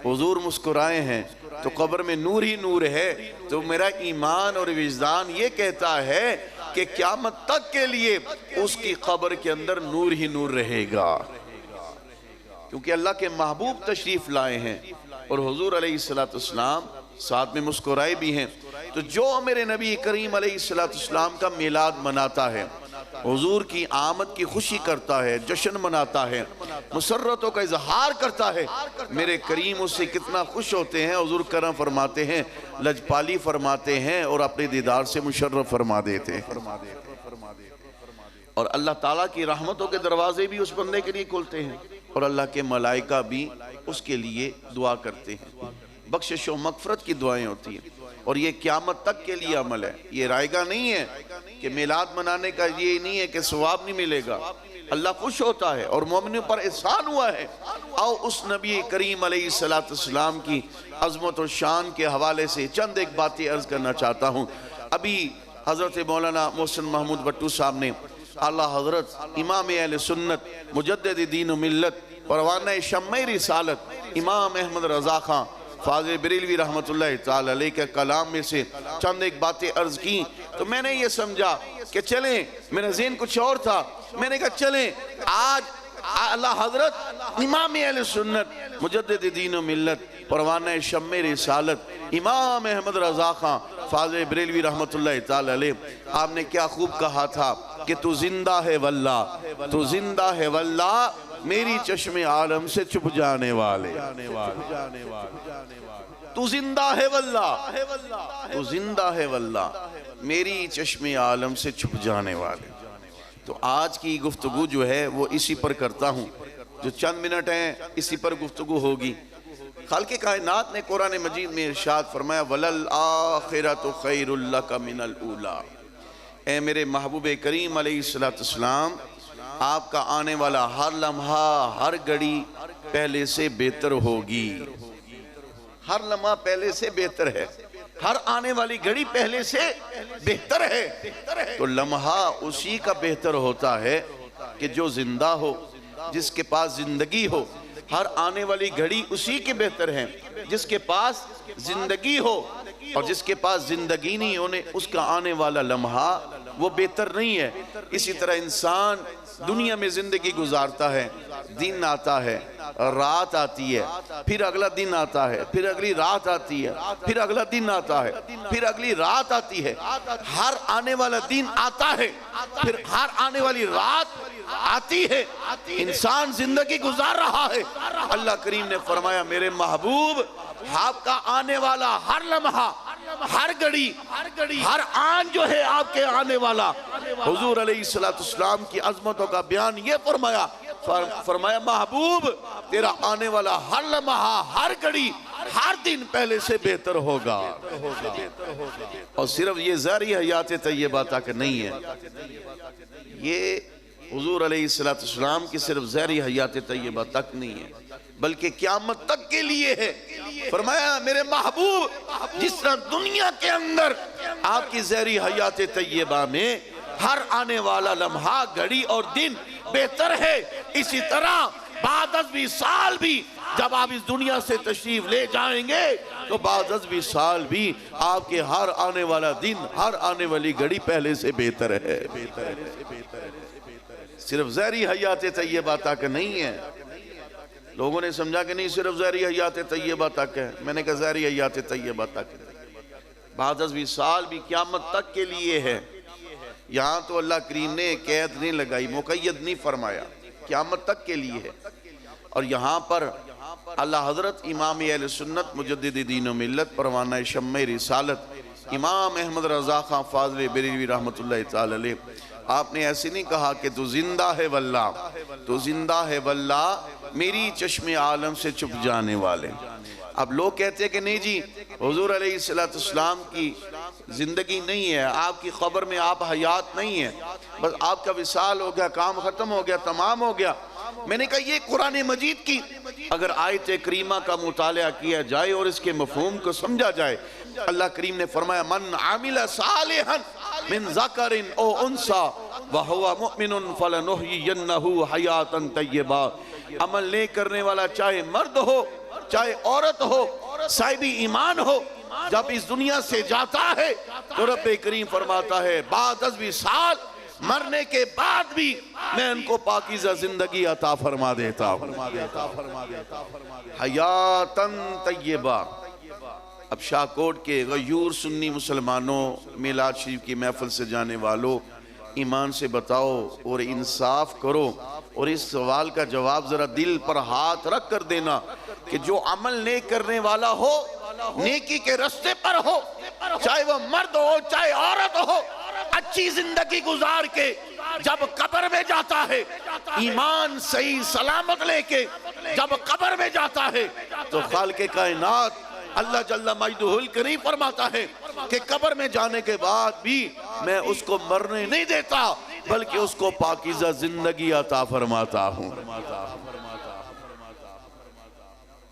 حضور مسکرائے ہیں تو قبر میں نور ہی نور ہے، تو میرا ایمان اور وجدان یہ کہتا ہے کہ قیامت تک کے لیے اس کی قبر کے اندر نور ہی نور رہے گا، کیونکہ اللہ کے محبوب تشریف لائے ہیں اور حضور علیہ السلام ساتھ میں مسکرائے بھی ہیں۔ تو جو میرے نبی کریم علیہ السلام کا میلاد مناتا ہے، حضور کی آمد کی خوشی کرتا ہے، جشن مناتا ہے، مسرتوں کا اظہار کرتا ہے، میرے کریم اس سے کتنا خوش ہوتے ہیں، حضور کرم فرماتے ہیں، لجپالی فرماتے ہیں اور اپنے دیدار سے مشرف فرما دیتے ہیں، اور اللہ تعالیٰ کی رحمتوں کے دروازے بھی اس بندے کے لیے کھلتے ہیں، اور اللہ کے ملائکہ بھی اس کے لیے دعا کرتے ہیں، بخشش و مغفرت کی دعائیں ہوتی ہیں، اور یہ قیامت تک کے لیے عمل ہے۔ یہ رائے گاہ نہیں ہے کہ میلاد منانے کا یہ نہیں ہے کہ ثواب نہیں ملے گا، اللہ خوش ہوتا ہے اور مومنوں پر احسان ہوا ہے۔ آؤ اس نبی کریم علیہ السلام کی عظمت و شان کے حوالے سے چند ایک باتیں عرض کرنا چاہتا ہوں۔ ابھی حضرت مولانا محسن محمود بٹو صاحب نے اعلیٰ حضرت امام اہل سنت مجدد دین و ملت پروانہ شمع رسالت امام احمد رضا خان فاضل بریلوی رحمت اللہ تعالی علیہ کے کلام میں سے چند ایک باتیں عرض کی، تو میں نے یہ سمجھا کہ چلیں، میرا ذہن کچھ اور تھا، میں نے کہا چلیں آج اعلیٰ حضرت امام اہل سنت مجدد دین و ملت پروانہ شمع رسالت امام احمد رضا خان فاضل بریلوی رحمت اللہ تعالی علیہ، آپ نے کیا خوب کہا تھا کہ تو زندہ ہے واللہ، تو زندہ ہے واللہ میری چشم عالم سے چھپ جانے والے، تو زندہ ہے واللہ، تو زندہ ہے واللہ میری چشم عالم سے چھپ جانے والے۔ تو آج کی گفتگو جو ہے وہ اسی پر کرتا ہوں، جو چند منٹ ہیں اسی پر گفتگو ہوگی۔ خالق کائنات نے قرآن مجید میں ارشاد فرمایا وَلَلْآخِرَةُ خَيْرٌ لَكَ مِنَ الْأُولَى، اے میرے محبوب کریم علیہ السلام، آپ کا آنے والا ہر لمحہ ہر گھڑی پہلے سے بہتر ہوگی، ہر لمحہ پہلے سے بہتر ہے، ہر آنے والی گھڑی پہلے سے بہتر ہے۔ تو لمحہ اسی کا بہتر ہوتا ہے کہ جو زندہ ہو، جس کے پاس زندگی ہو، ہر آنے والی گھڑی اسی کے بہتر ہیں جس کے پاس زندگی ہو، اور جس کے پاس زندگی نہیں ہونے اس کا آنے والا لمحہ وہ بہتر نہیں ہے۔ اسی طرح انسان دنیا میں زندگی گزارتا ہے، دن آتا ہے، رات آتی ہے، پھر اگلا دن آتا ہے، پھر اگلی رات آتی ہے، پھر اگلا دن آتا ہے، پھر اگلی رات آتی ہے، ہر آنے والا دن آتا ہے، پھر ہر آنے والی رات آتی ہے، انسان زندگی گزار رہا ہے۔ اللہ کریم نے فرمایا میرے محبوب آپ کا آنے والا ہر لمحہ، ہر گھڑی، ہر آن جو ہے آپ کے آنے والا، حضور علیہ السلام کی عظمتوں کا بیان یہ فرمایا محبوب تیرا آنے والا ہر لمحہ، ہر گھڑی، ہر دن پہلے سے بہتر ہوگا۔ اور صرف یہ ظاہری حیات طیبہ تک نہیں ہے، یہ حضور علیہ السلام کی صرف ظاہری حیات طیبہ تک نہیں ہے بلکہ قیامت تک کے لیے ہے۔ فرمایا میرے محبوب جس طرح دنیا کے اندر آپ کی ظاہری حیات طیبہ میں ہر آنے والا لمحہ گھڑی اور دن بہتر ہے، اسی طرح بعد از 20 سال بھی جب آپ اس دنیا سے تشریف لے جائیں گے تو بعد از 20 سال بھی آپ کے ہر آنے والا دن، ہر آنے والی گھڑی پہلے سے بہتر ہے۔ صرف ظاہری حیات طیبہ تک نہیں ہے۔ لوگوں نے سمجھا کہ نہیں صرف ظاہری حیات طیبہ تک ہے، میں نے کہا ظاہری حیات طیبہ تک ہے، بعد از 20 سال بھی قیامت تک کے لیے ہے۔ یہاں تو اللہ کریم نے قید نہیں لگائی، مقید نہیں فرمایا، قیامت تک کے لیے ہے۔ اور یہاں پر اللہ حضرت امام اہل سنت مجدد دین و ملت پروانہ شمع رسالت امام احمد رضا خان فاضل بریلوی رحمت اللہ تعالی علیہ، آپ نے ایسے نہیں کہا کہ تو زندہ ہے واللہ، تو زندہ ہے واللہ میری چشم عالم سے چھپ جانے والے۔ اب لوگ کہتے ہیں کہ نہیں جی حضور علیہ السلام کی زندگی نہیں ہے، آپ کی خبر میں آپ حیات نہیں ہے، بس آپ کا وصال ہو گیا، کام ختم ہو گیا، تمام ہو گیا۔ میں نے کہا یہ قرآن مجید کی اگر آیت کریمہ کا مطالعہ کیا جائے اور اس کے مفہوم کو سمجھا جائے، اللہ کریم نے فرمایا من عامل صالحا من ذکر او انسا وہو مؤمن فلنحیینہ حیاتا طیبہ، عمل لے کرنے والا چاہے مرد ہو چاہے عورت ہو صاحب ایمان ہو، جب اس دنیا سے جاتا ہے تو رب کریم فرماتا ہے بعد از 20 سال مرنے کے بعد بھی میں ان کو پاکیزہ زندگی عطا فرما دیتا ہوں، حیاتاً طیبہ۔ اب شاہکوٹ کے غیور سنی مسلمانوں، میلاد شریف کی محفل سے جانے والوں، ایمان سے بتاؤ اور انصاف کرو اور اس سوال کا جواب ذرا دل پر ہاتھ رکھ کر دینا کہ جو عمل نیک کرنے والا ہو، نیکی کے رستے پر ہو، چاہے وہ مرد ہو چاہے عورت ہو، اچھی زندگی گزار کے جب قبر میں جاتا ہے، ایمان صحیح سلامت لے کے جب قبر میں جاتا ہے تو خالق کائنات اللہ جل مجدہ الکریم فرماتا ہے کہ قبر میں جانے کے بعد بھی میں اس کو مرنے نہیں دیتا، بلکہ اس کو پاکیزہ زندگی عطا فرماتا ہوں۔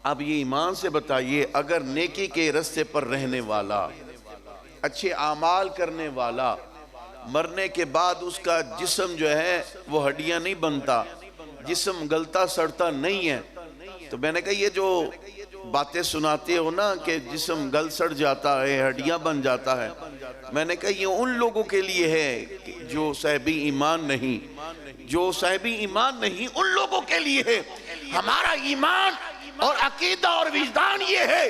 اب یہ ایمان سے بتائیے، اگر نیکی کے رستے پر رہنے والا، اچھے اعمال کرنے والا، مرنے کے بعد اس کا جسم جو ہے وہ ہڈیاں نہیں بنتا، جسم گلتا سڑتا نہیں ہے، تو میں نے کہا یہ جو باتیں سناتے ہو نا کہ جسم گل سڑ جاتا ہے، ہڈیاں بن جاتا ہے، میں نے کہا یہ ان لوگوں کے لیے ہے جو صاحبی ایمان نہیں، جو صاحبی ایمان نہیں ان لوگوں کے لیے ہے۔ ہمارا ایمان اور عقیدہ اور وجدان یہ ہے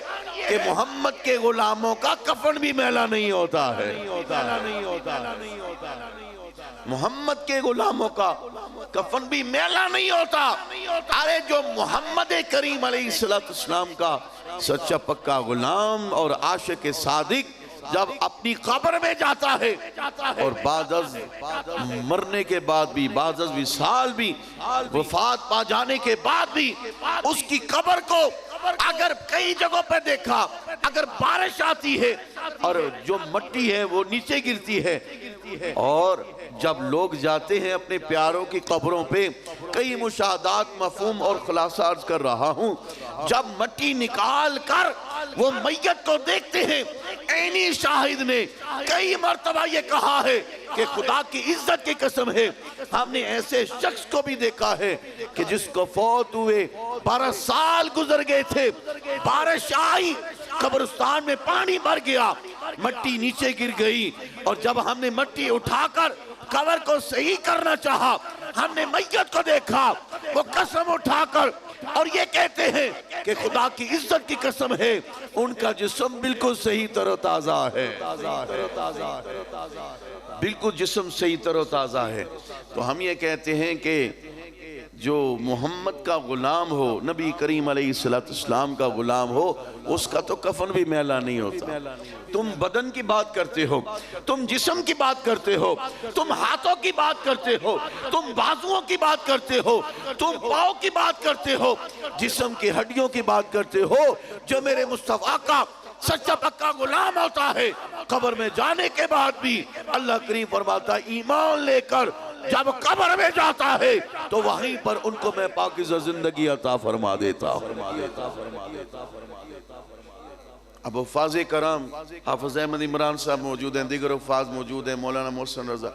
کہ محمد کے غلاموں کا کفن بھی میلا نہیں ہوتا ہے، محمد کے غلاموں کا کفن بھی میلا نہیں ہوتا۔ ارے جو محمد کریم علیہ السلام کا سچا پکا غلام اور عاشق صادق جب اپنی قبر میں جاتا ہے اور بعد از مرنے کے بعد بھی، بعد از وصال بھی، وفات پا جانے کے بعد بھی، اس کی قبر کو اگر کئی جگہوں پہ دیکھا، اگر بارش آتی ہے اور جو مٹی ہے وہ نیچے گرتی ہے، اور جب لوگ جاتے ہیں اپنے پیاروں کی قبروں پہ، کئی مشاہدات مفہوم اور خلاصہ عرض کر رہا ہوں، جب مٹی نکال کر وہ میت کو دیکھتے ہیں، عینی شاہد نے کئی مرتبہ یہ کہا ہے کہ خدا کی عزت کی قسم ہے، ہم نے ایسے شخص کو بھی دیکھا ہے کہ جس کو فوت ہوئے 12 سال گزر گئے تھے، بارش آئی، قبرستان میں پانی بھر گیا، مٹی نیچے گر گئی، اور جب ہم نے مٹی اٹھا کر قبر کو صحیح کرنا چاہا، ہم نے میت کو دیکھا، وہ قسم اٹھا کر اور یہ کہتے ہیں کہ خدا کی عزت کی قسم ہے ان کا جسم بالکل صحیح تر و تازہ ہے، بالکل جسم صحیح تر و تازہ ہے۔ تو ہم یہ کہتے ہیں کہ جو محمد کا غلام ہو، نبی کریم علیہ السلام کا غلام ہو، اس کا تو کفن بھی میلا نہیں ہوتا۔ تم بدن کی بات کرتے ہو، تم جسم کی بات کرتے ہو، تم ہاتھوں کی بات کرتے ہو، تم بازوؤں کی بات کرتے ہو، تم پاؤں کی بات کرتے ہو، جسم کی ہڈیوں کی بات کرتے ہو، جو میرے مصطفیٰ کا سچا پکا غلام ہوتا ہے، قبر میں جانے کے بعد بھی اللہ کریم فرماتا ہے ایمان لے کر جب قبر میں جاتا ہے تو وہیں پر ان کو میں پاکیزہ زندگی عطا فرما دیتا ہوں۔ اب حفاظ کرام حافظ احمد عمران صاحب موجود ہیں، دیگر حفاظ موجود ہیں، مولانا محسن رضا،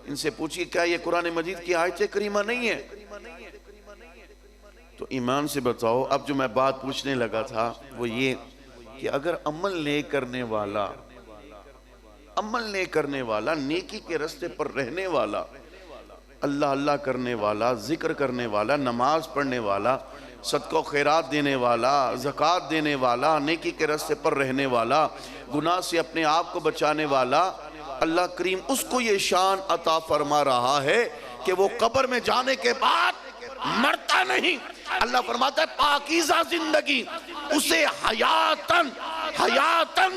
ان سے پوچھئے کیا یہ قرآن مجید کی آیت کریمہ نہیں ہے؟ تو ایمان سے بتاؤ، اب جو میں بات پوچھنے لگا تھا وہ یہ کہ اگر عمل نہیں کرنے والا، نیکی کے رستے پر رہنے والا، اللہ اللہ کرنے والا، ذکر کرنے والا، نماز پڑھنے والا، صدقہ و خیرات دینے والا، زکوٰۃ دینے والا، نیکی کے رستے پر رہنے والا، گناہ سے اپنے آپ کو بچانے والا، اللہ کریم اس کو یہ شان عطا فرما رہا ہے کہ وہ قبر میں جانے کے بعد مرتا نہیں۔ اللہ فرماتا ہے پاکیزہ زندگی اسے حیاتاً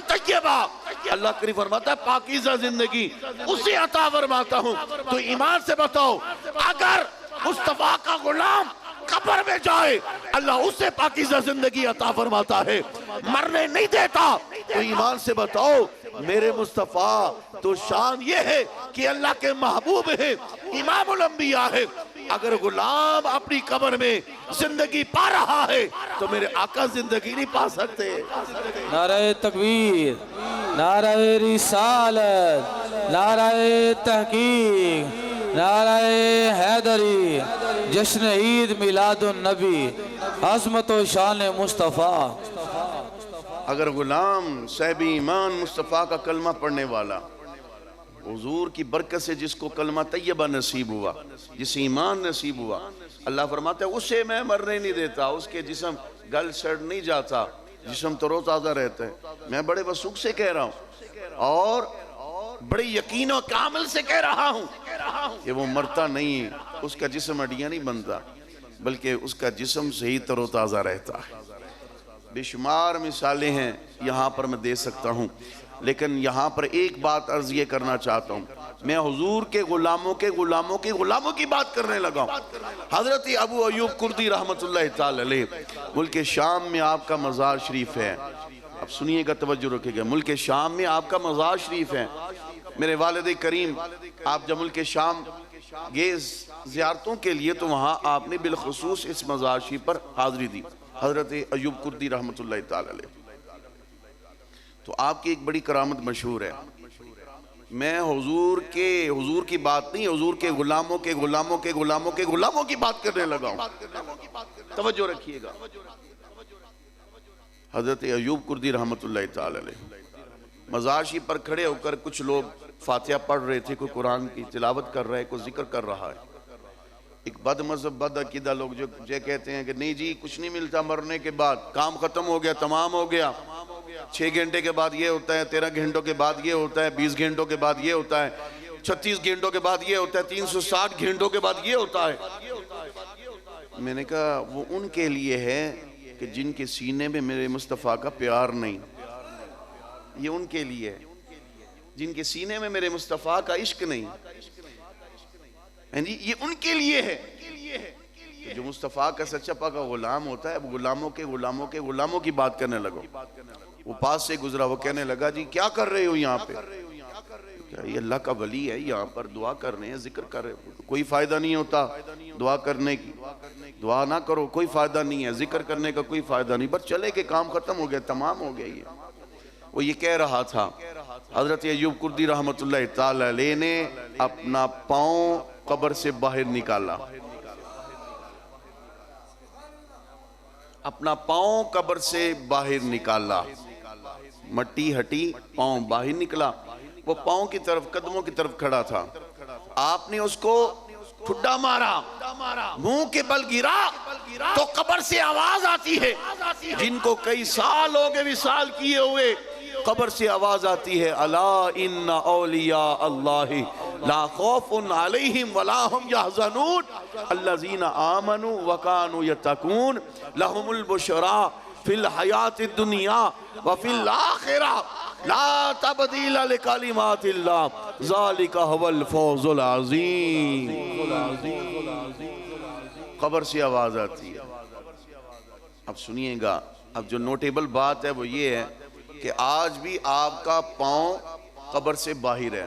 طیبہ، اللہ کریم فرماتا ہے پاکیزہ زندگی اسے عطا فرماتا ہوں۔ تو ایمان سے بتاؤ، اگر مصطفیٰ کا غلام قبر میں جائے اللہ اسے پاکیزہ زندگی عطا فرماتا ہے، مرنے نہیں دیتا۔ تو ایمان سے بتاؤ میرے مصطفیٰ تو شان یہ ہے کہ اللہ کے محبوب ہے، امام الانبیاء ہے، اگر غلام اپنی قبر میں زندگی پا رہا ہے تو میرے آقا زندگی نہیں پا سکتے۔ نعرہ تکبیر، نعرہ رسالت، نعرہ تحقیق، نعرہ حیدری، جشن عید میلاد النبی، عظمت و شان مصطفیٰ۔ اگر غلام صاحب ایمان مصطفیٰ کا کلمہ پڑھنے والا، حضور کی برکت سے جس کو کلمہ طیبہ نصیب ہوا، جس ایمان نصیب ہوا، اللہ فرماتا ہے اسے میں مرنے نہیں دیتا، اس کے جسم گل سڑ نہیں جاتا، جسم ترو تازہ رہتا ہے۔ میں بڑے وثوق سے کہہ رہا ہوں اور بڑے یقین و کامل سے کہہ رہا ہوں کہ وہ مرتا نہیں، اس کا جسم ہڈیاں نہیں بنتا، بلکہ اس کا جسم صحیح تر و تازہ رہتا ہے۔ بے شمار مثالیں ہیں یہاں پر میں دے سکتا ہوں، لیکن یہاں پر ایک بات عرض یہ کرنا چاہتا ہوں، میں حضور کے غلاموں کی بات کرنے لگا ہوں۔ حضرت ابو ایوب کردی رحمت اللہ تعالی علیہ، ملک شام میں آپ کا مزار شریف ہے۔ اب سنیے گا، توجہ رکھے گا، ملک شام میں آپ کا مزار شریف ہے۔ میرے والد کریم آپ جب ملک شام گئے زیارتوں کے لیے تو وہاں آپ نے بالخصوص اس مزار شریف پر حاضری دی، حضرت ایوب کردی رحمۃ اللہ تعالی علیہ۔ تو آپ کی ایک بڑی کرامت مشہور ہے، میں حضور کی بات نہیں، حضور کے غلاموں کے غلاموں کے غلاموں کے غلاموں کی بات کرنے لگا ہوں، توجہ رکھیے گا۔ حضرت ایوب کردی رحمۃ اللہ تعالی علیہ مزار شریف پر کھڑے ہو کر کچھ لوگ فاتحہ پڑھ رہے تھے، کوئی قرآن کی تلاوت کر رہا ہے، کوئی ذکر کر رہا ہے۔ ایک بد مذہب بد عقیدہ لوگ جو کہتے ہیں کہ نہیں جی کچھ نہیں ملتا مرنے کے بعد، کام ختم ہو گیا، تمام ہو گیا، 6 گھنٹے کے بعد یہ ہوتا ہے، 13 گھنٹوں کے بعد یہ ہوتا ہے، 20 گھنٹوں کے بعد یہ ہوتا ہے، 36 گھنٹوں کے بعد یہ ہوتا ہے، 360 گھنٹوں کے بعد یہ ہوتا ہے۔ میں نے کہا وہ ان کے لیے ہے کہ جن کے سینے میں میرے مصطفیٰ کا پیار نہیں، یہ ان کے لیے ہے جن کے سینے میں میرے مصطفیٰ کا عشق نہیں، یہ ان کے لیے ہے کہ جو مصطفیٰ کا سچا پاکا غلام ہوتا ہے، وہ غلاموں کے غلاموں کے غلاموں کی بات کرنے لگا۔ وہ پاس سے گزرا، وہ کہنے لگا جی کیا کر رہے ہو یہاں پہ؟ یہ اللہ کا ولی ہے، یہاں پر دعا کر رہے ہیں، ذکر کر رہے ہیں، کوئی فائدہ نہیں ہوتا دعا کرنے کی، دعا نہ کرو کوئی فائدہ نہیں ہے، ذکر کرنے کا کوئی فائدہ نہیں، بس چلے کہ کام ختم ہو گیا، تمام ہو گیا۔ وہ یہ کہہ رہا تھا، حضرت ایوب کردی رحمۃ اللہ تعالی علیہ نے اپنا پاؤں قبر سے باہر نکالا، اپنا پاؤں قبر سے باہر نکالا، مٹی ہٹی، پاؤں باہر نکلا، وہ پاؤں کی طرف قدموں کی طرف کھڑا تھا، آپ نے اس کو ٹھڈا مارا، منہ کے بل گرا تو قبر سے آواز آتی ہے، جن کو کئی سال ہو گئے وصال کیے ہوئے، قبر سے آواز آتی ہے، الا ان اولیاء اللہ لا خوف علیہم ولا هم يحزنون الذین آمنوا وکانوا یتقون لهم البشرا فی الحیات الدنیا وفی الآخرہ لا تبدیل لکلمات اللہ ذالک هو الفوز العظیم۔ قبر سے آواز آتی ہے۔ اب سنیے گا، اب جو نوٹیبل بات ہے وہ یہ ہے کہ آج بھی آپ کا پاؤں قبر سے باہر ہے،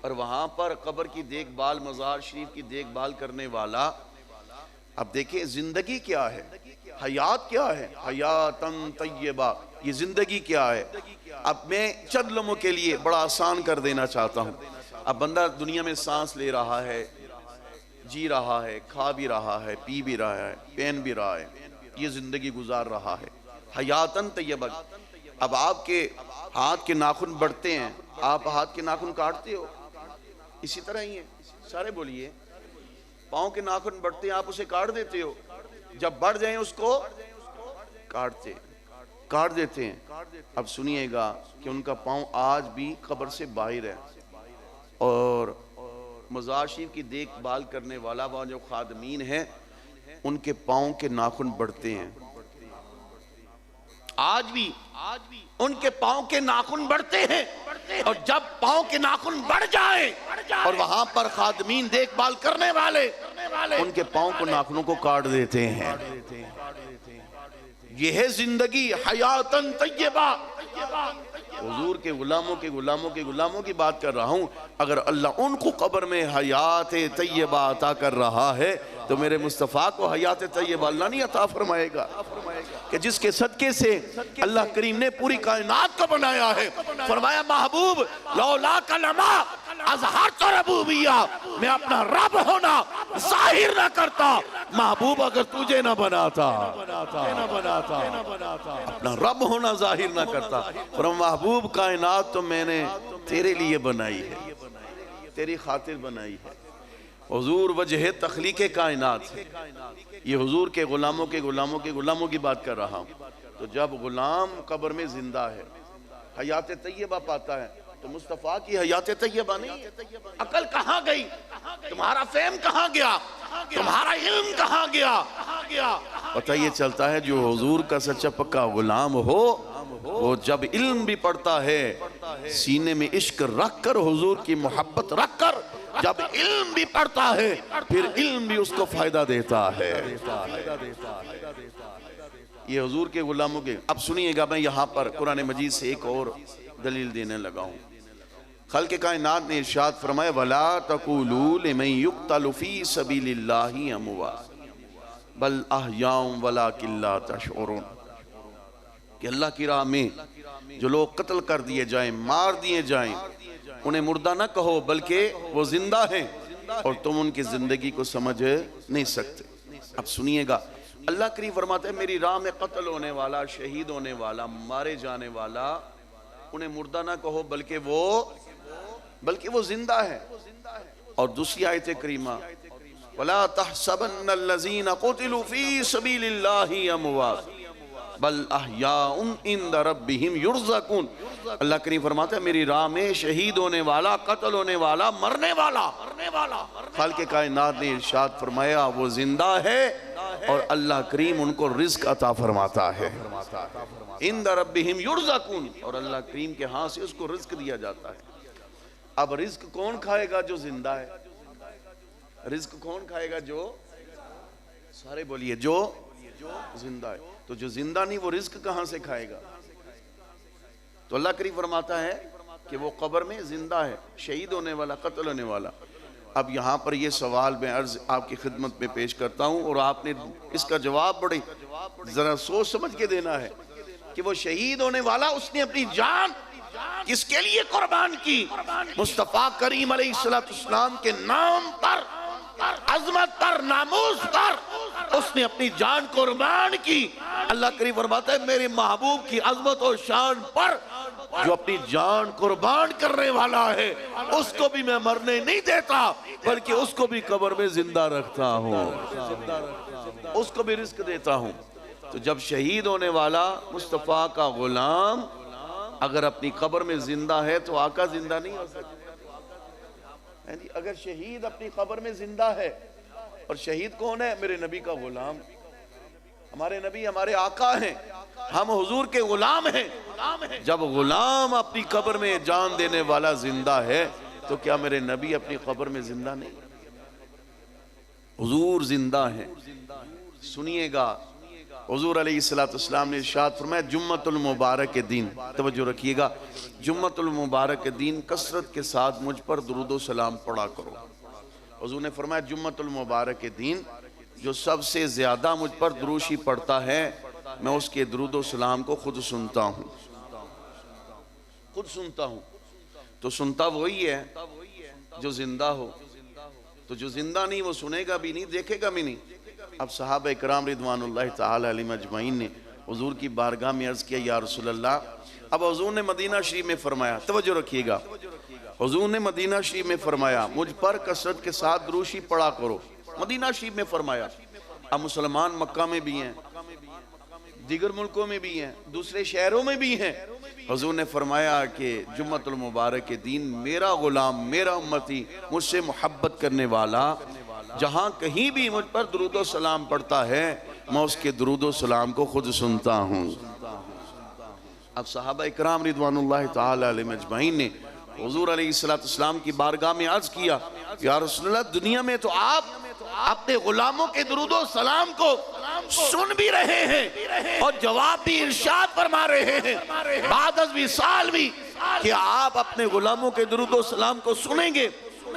اور وہاں پر قبر کی دیکھ بھال، مزار شریف کی دیکھ بھال کرنے والا، اب دیکھیں زندگی کیا ہے، حیات کیا ہے، حیاتن طیبہ، یہ زندگی کیا ہے۔ اب میں چند لمحوں کے لیے بڑا آسان کر دینا چاہتا ہوں۔ اب بندہ دنیا میں سانس لے رہا ہے، جی رہا ہے، کھا بھی رہا ہے، پی بھی رہا ہے، پہن بھی رہا ہے، یہ زندگی گزار رہا ہے، حیاتن طیبہ۔ اب آپ کے ہاتھ کے ناخن بڑھتے ہیں، آپ ہاتھ کے ناخن کاٹتے ہو، اسی طرح ہی ہے، سارے بولیے، پاؤں کے ناخن بڑھتے ہیں، آپ اسے کاٹ دیتے ہو، جب بڑھ جائیں اس کو کاٹ دیتے ہیں۔ اب سنیے گا کہ ان کا پاؤں آج بھی قبر سے باہر ہے، اور مزار شریف کی دیکھ بھال کرنے والا وہ جو خادمین ہیں، ان کے پاؤں کے ناخن بڑھتے ہیں، آج بھی ان کے پاؤں کے ناخن بڑھتے ہیں، اور جب پاؤں کے ناخن بڑھ جائیں اور وہاں پر خادمین دیکھ بھال کرنے والے ان کے پاؤں کو ناخنوں کو کاٹ دیتے ہیں۔ یہ ہے زندگی حیاتن طیبہ۔ حضور کے غلاموں کے غلاموں کے غلاموں کی بات کر رہا ہوں، اگر اللہ ان کو قبر میں حیات طیبہ عطا کر رہا ہے تو میرے مصطفیٰ کو حیات طیبہ اللہ نہیں عطا فرمائے گا، کہ جس کے صدقے سے اللہ کریم نے پوری کائنات کو بنایا ہے۔ فرمایا محبوب لولا کلمہ اظہرت ربوبیہ، میں اپنا رب ہونا ظاہر نہ کرتا محبوب اگر تجھے نہ بناتا، اپنا رب ہونا ظاہر نہ کرتا۔ فرمایا محبوب کائنات تو میں نے تیرے لیے بنائی ہے، تیری خاطر بنائی ہے۔ حضور وجہ تخلیق کائنات ہے، یہ حضور کے غلاموں کے غلاموں کے غلاموں کی بات کر رہا ہوں۔ تو جب غلام قبر میں زندہ ہے، حیات طیبہ پاتا ہے، تو مصطفیٰ کی حیات طیبہ نہیں ہے۔ عقل کہاں گئی؟ تمہارا فہم کہاں گیا؟ تمہارا علم کہاں گیا؟ پتہ یہ چلتا ہے جو حضور کا سچا پکا غلام ہو، وہ جب علم بھی پڑھتا ہے، سینے میں عشق رکھ کر، حضور کی محبت رکھ کر، جب علم بھی پڑھتا ہے، پھر علم بھی اس کو فائدہ دیتا ہے۔ یہ حضور کے غلاموں کے۔ اب سنیے گا، میں یہاں پر قرآن مجید سے ایک اور دلیل دینے لگا ہوں۔ خالق کائنات نے ارشاد فرمایا وَلَا تَقُولُوا لِمَنْ يُقْتَلُ فِي سَبِيلِ اللَّهِ أَمْوَاتٌ بَلْ أَحْيَاءٌ وَلَكِنْ لَا تَشْعُرُونَ کہ اللہ کی راہ میں جو لوگ قتل کر دیے جائیں، مار دیے جائیں، انہیں مردہ نہ کہو بلکہ وہ زندہ ہیں اور تم ان کی زندگی کو سمجھ نہیں سکتے۔ اب سنیے گا، اللہ کریم فرماتا ہے میری راہ میں قتل ہونے والا، شہید ہونے والا، مارے جانے والا، انہیں مردہ نہ کہو بلکہ وہ زندہ ہے۔ اور دوسری آیت کریمہ وَلَا تَحْسَبَنَّ الَّذِينَ قُتِلُوا فِي سَبِيلِ اللَّهِ أَمْوَاتٌ بل احیاء عند ربہم یرزقون۔ اللہ کریم فرماتا ہے میری راہ میں شہید ہونے والا، قتل ہونے والا، مرنے والا، خالق کائنات نے ارشاد فرمایا وہ زندہ ہے اور اللہ کریم ان کو رزق عطا فرماتا ہے۔ عند ربہم یرزقون، اور اللہ کریم کے ہاں سے اس کو رزق دیا جاتا ہے۔ اب رزق کون کھائے گا جو زندہ ہے؟ رزق کون کھائے گا جو، سارے بولیے، جو زندہ ہے۔ تو جو زندہ نہیں وہ رزق کہاں سے کھائے گا؟ تو اللہ کریم فرماتا ہے کہ وہ قبر میں زندہ ہے، شہید ہونے والا، قتل ہونے والا۔ اب یہاں پر یہ سوال میں عرض آپ کی خدمت میں پیش کرتا ہوں اور آپ نے اس کا جواب بڑے ذرا سوچ سمجھ کے دینا ہے کہ وہ شہید ہونے والا اس نے اپنی جان کس کے لیے قربان کی؟ مصطفیٰ کریم علیہ السلام کے نام پر، عظمت پر، ناموس پر اس نے اپنی جان قربان کی۔ اللہ کریم فرماتا ہے میرے محبوب کی عظمت و شان پر جو اپنی جان قربان کرنے والا ہے اس کو بھی میں مرنے نہیں دیتا بلکہ اس کو بھی قبر میں زندہ رکھتا ہوں، اس کو بھی رزق دیتا ہوں۔ تو جب شہید ہونے والا مصطفیٰ کا غلام اگر اپنی قبر میں زندہ ہے تو آقا زندہ نہیں ہو سکتا۔ اگر شہید اپنی قبر میں زندہ ہے، اور شہید کون ہے؟ میرے نبی کا غلام، ہمارے نبی ہمارے آقا ہیں، ہم حضور کے غلام ہیں۔ جب غلام اپنی قبر میں جان دینے والا زندہ ہے تو کیا میرے نبی اپنی قبر میں زندہ نہیں؟ حضور زندہ ہیں۔ سنیے گا، حضور علیہ السلام نے ارشاد فرمایا جمعۃ المبارک کے دن، توجہ رکھیے گا، جمعۃ المبارک کے دن کثرت کے ساتھ مجھ پر درود و سلام پڑھا کرو۔ حضور نے فرمایا جمعۃ المبارک کے دن جو سب سے زیادہ مجھ پر دروشی پڑھتا ہے میں اس کے درود و سلام کو خود سنتا ہوں، خود سنتا ہوں۔ تو سنتا وہی ہے جو زندہ ہو، تو جو زندہ نہیں وہ سنے گا بھی نہیں، دیکھے گا بھی نہیں۔ اب صحابہ اکرام رضوان اللہ تعالی علیہم اجمعین نے حضور کی بارگاہ میں عرض کیا یا رسول اللہ، اب حضور نے مدینہ شریف میں فرمایا، توجہ رکھیے گا، حضور نے مدینہ شریف میں فرمایا مجھ پر کثرت کے ساتھ دروشی پڑھا کرو، مدینہ شریف میں فرمایا۔ اب مسلمان مکہ میں بھی ہیں، دیگر ملکوں میں بھی ہیں، دوسرے شہروں میں بھی ہیں۔ حضور نے فرمایا کہ جمعۃ المبارک کے دن میرا غلام، میرا امتی، مجھ سے محبت کرنے والا جہاں کہیں بھی مجھ پر درود و سلام پڑھتا ہے میں اس کے درود و سلام کو خود سنتا ہوں۔ اب صحابہ اکرام رضوان اللہ تعالی علیہم اجمعین نے حضور علیہ السلام کی بارگاہ میں عرض کیا یا رسول اللہ دنیا میں تو آپ اپنے غلاموں کے درود و سلام کو سن بھی رہے ہیں اور جواب بھی ارشاد فرما رہے ہیں، بعد از 20 سال بھی کہ آپ اپنے غلاموں کے درود و سلام کو سنیں گے؟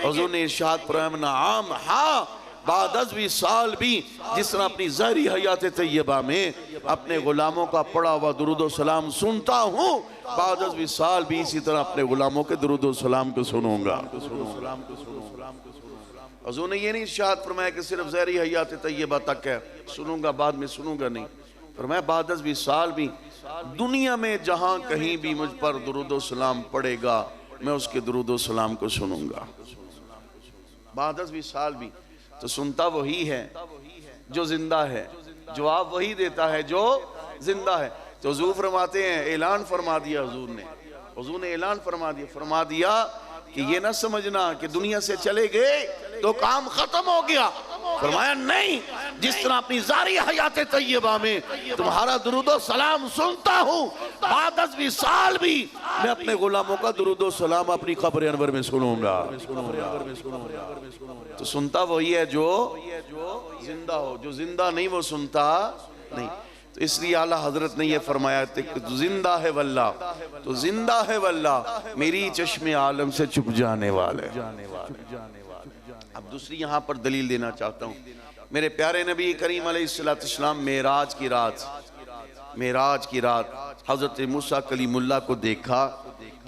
حضور نے ارشاد فرمایا نعم، ہاں، بعد از 20 سال بھی جس طرح اپنی ظاہری حیات طیبہ میں اپنے غلاموں کا پڑھا ہوا درود و سلام سنتا ہوں، بعد از 20 سال بھی اسی طرح اپنے غلاموں کے درود و سلام کو سنوں گا۔ حضور نے یہ نہیں ارشاد فرمایا کہ صرف ظاہری حیات طیبہ تک ہے، سنوں گا بعد میں سنوں گا، نہیں، فرمایا بعد از 20 سال بھی دنیا میں جہاں کہیں بھی مجھ پر درود و سلام پڑے گا میں اس کے درود و سلام کو سنوں گا، بعد از 20 سال بھی۔ تو سنتا وہی ہے جو زندہ ہے، جواب وہی دیتا ہے جو زندہ ہے۔ تو حضور فرماتے ہیں، اعلان فرما دیا حضور نے اعلان فرما دیا کہ یہ نہ سمجھنا کہ دنیا سے چلے گئے تو کام ختم ہو گیا۔ فرمایا نہیں، جس طرح اپنی ظاہری حیات طیبہ میں تمہارا درود و سلام سنتا ہوں، بعد از 20 سال بھی میں اپنے غلاموں کا درود و سلام اپنی قبر انور میں سنوں گا۔ تو سنتا وہی ہے جو زندہ ہو، جو زندہ نہیں وہ سنتا نہیں۔ تو اس لیے اعلیٰ حضرت نے یہ فرمایا کہ تو زندہ ہے واللہ، تو زندہ ہے واللہ میری چشم عالم سے چھپ جانے والے۔ اب دوسری یہاں پر دلیل دینا چاہتا ہوں، میرے پیارے نبی کریم علیہ السلام معراج کی رات حضرت موسیٰ کلیم اللہ کو دیکھا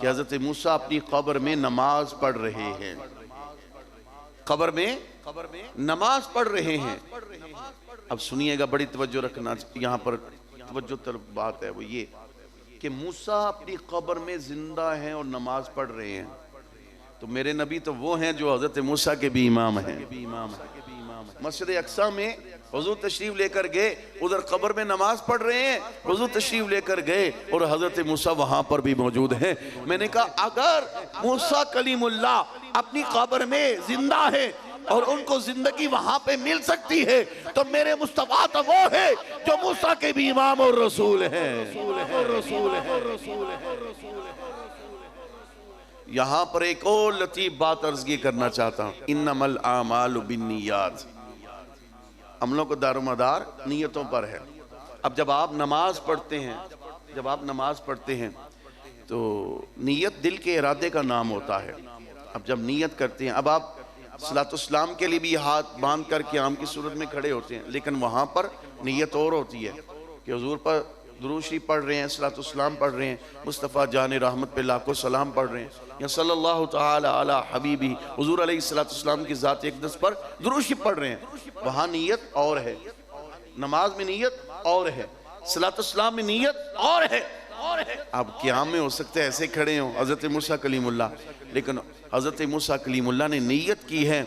کہ حضرت موسیٰ اپنی قبر میں نماز پڑھ رہے ہیں، قبر میں نماز پڑھ رہے ہیں۔ اب سنیے گا، بڑی توجہ رکھنا، یہاں پر توجہ طلب بات ہے، وہ یہ کہ موسیٰ اپنی قبر میں زندہ ہیں اور نماز پڑھ رہے ہیں، تو میرے نبی تو وہ ہیں جو حضرت موسیٰ کے بھی امام ہیں۔ مسجد اقصیٰ میں حضور تشریف لے کر گئے، ادھر قبر میں نماز پڑھ رہے ہیں، حضور تشریف لے کر گئے اور حضرت موسیٰ وہاں پر بھی موجود ہیں۔ میں نے کہا اگر موسیٰ کلیم اللہ اپنی قبر میں زندہ ہے اور ان کو زندگی وہاں پہ مل سکتی ہے تو میرے مصطفیٰ تو وہ ہے جو موسیٰ کے بھی امام اور رسول ہیں۔ یہاں پر ایک اور لطیف بات عرض یہ کرنا چاہتا ہوں، انما الاعمال بالنیات، عملوں کو دار و مدار نیتوں پر ہے۔ اب جب آپ نماز پڑھتے ہیں تو نیت دل کے ارادے کا نام ہوتا ہے۔ اب جب نیت کرتے ہیں، اب آپ صلاۃ السلام کے لیے بھی ہاتھ باندھ کر کے عام کی صورت میں کھڑے ہوتے ہیں، لیکن وہاں پر نیت اور ہوتی ہے کہ حضور پر درود شریف پڑھ رہے ہیں، صلاۃ السلام پڑھ رہے ہیں، مصطفیٰ جان رحمت پہ لاکھوں سلام پڑھ رہے ہیں، یا صلی اللہ تعالی علی حبیبی حضور علیہ السلام کی ذات اقدس پر درود شریف پڑھ رہے ہیں، وہاں نیت اور ہے، نماز میں نیت اور ہے، صلاۃ السلام میں نیت اور ہے۔ اب قیام میں ہو سکتے ہیں ایسے کھڑے ہوں حضرت موسیٰ کلیم اللہ، لیکن حضرت موسیٰ کلیم اللہ نے نیت کی ہے،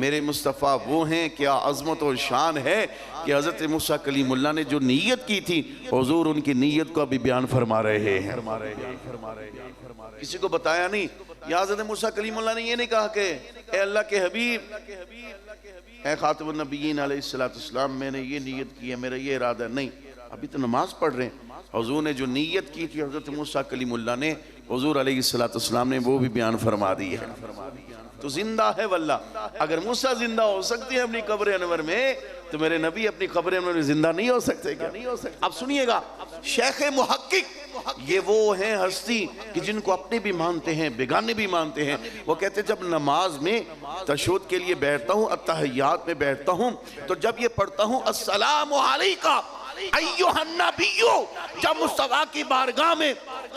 میرے مصطفیٰ وہ ہیں، کیا عظمت و شان ہے کہ حضرت موسیٰ کلیم اللہ نے جو نیت کی تھی حضور ان کی نیت کو ابھی بیان فرما رہے ہیں۔ کسی کو بتایا نہیں، یا حضرت موسیٰ کلیم اللہ نے یہ نہیں کہا کہ اے اللہ کے حبیب، اے خاتم النبیین علیہ السلام میں نے یہ نیت کی ہے، میرا یہ ارادہ نہیں، ابھی تو نماز پڑھ رہے ہیں۔ حضور نے جو نیت کی تھی حضرت موسیٰ کلیم اللہ نے، حضور علیہ السلام نے وہ بھی بیان فرما دی ہے۔ تو زندہ ہے واللہ، اگر موسیٰ زندہ ہو سکتے ہیں اپنی قبر انور میں تو میرے نبی اپنی قبر انور میں زندہ نہیں ہو سکتے کیا؟ اب سنیے گا، شیخ محقق یہ وہ ہیں ہستی کہ جن کو اپنے بھی مانتے ہیں بیگانے بھی مانتے ہیں۔ وہ کہتے ہیں جب نماز میں تشہد کے لیے بیٹھتا ہوں، اتحیات میں بیٹھتا ہوں، تو جب یہ پڑھتا ہوں السلام علیکہ ایوہ النبیو، جب مصطفیٰ کی بارگاہ میں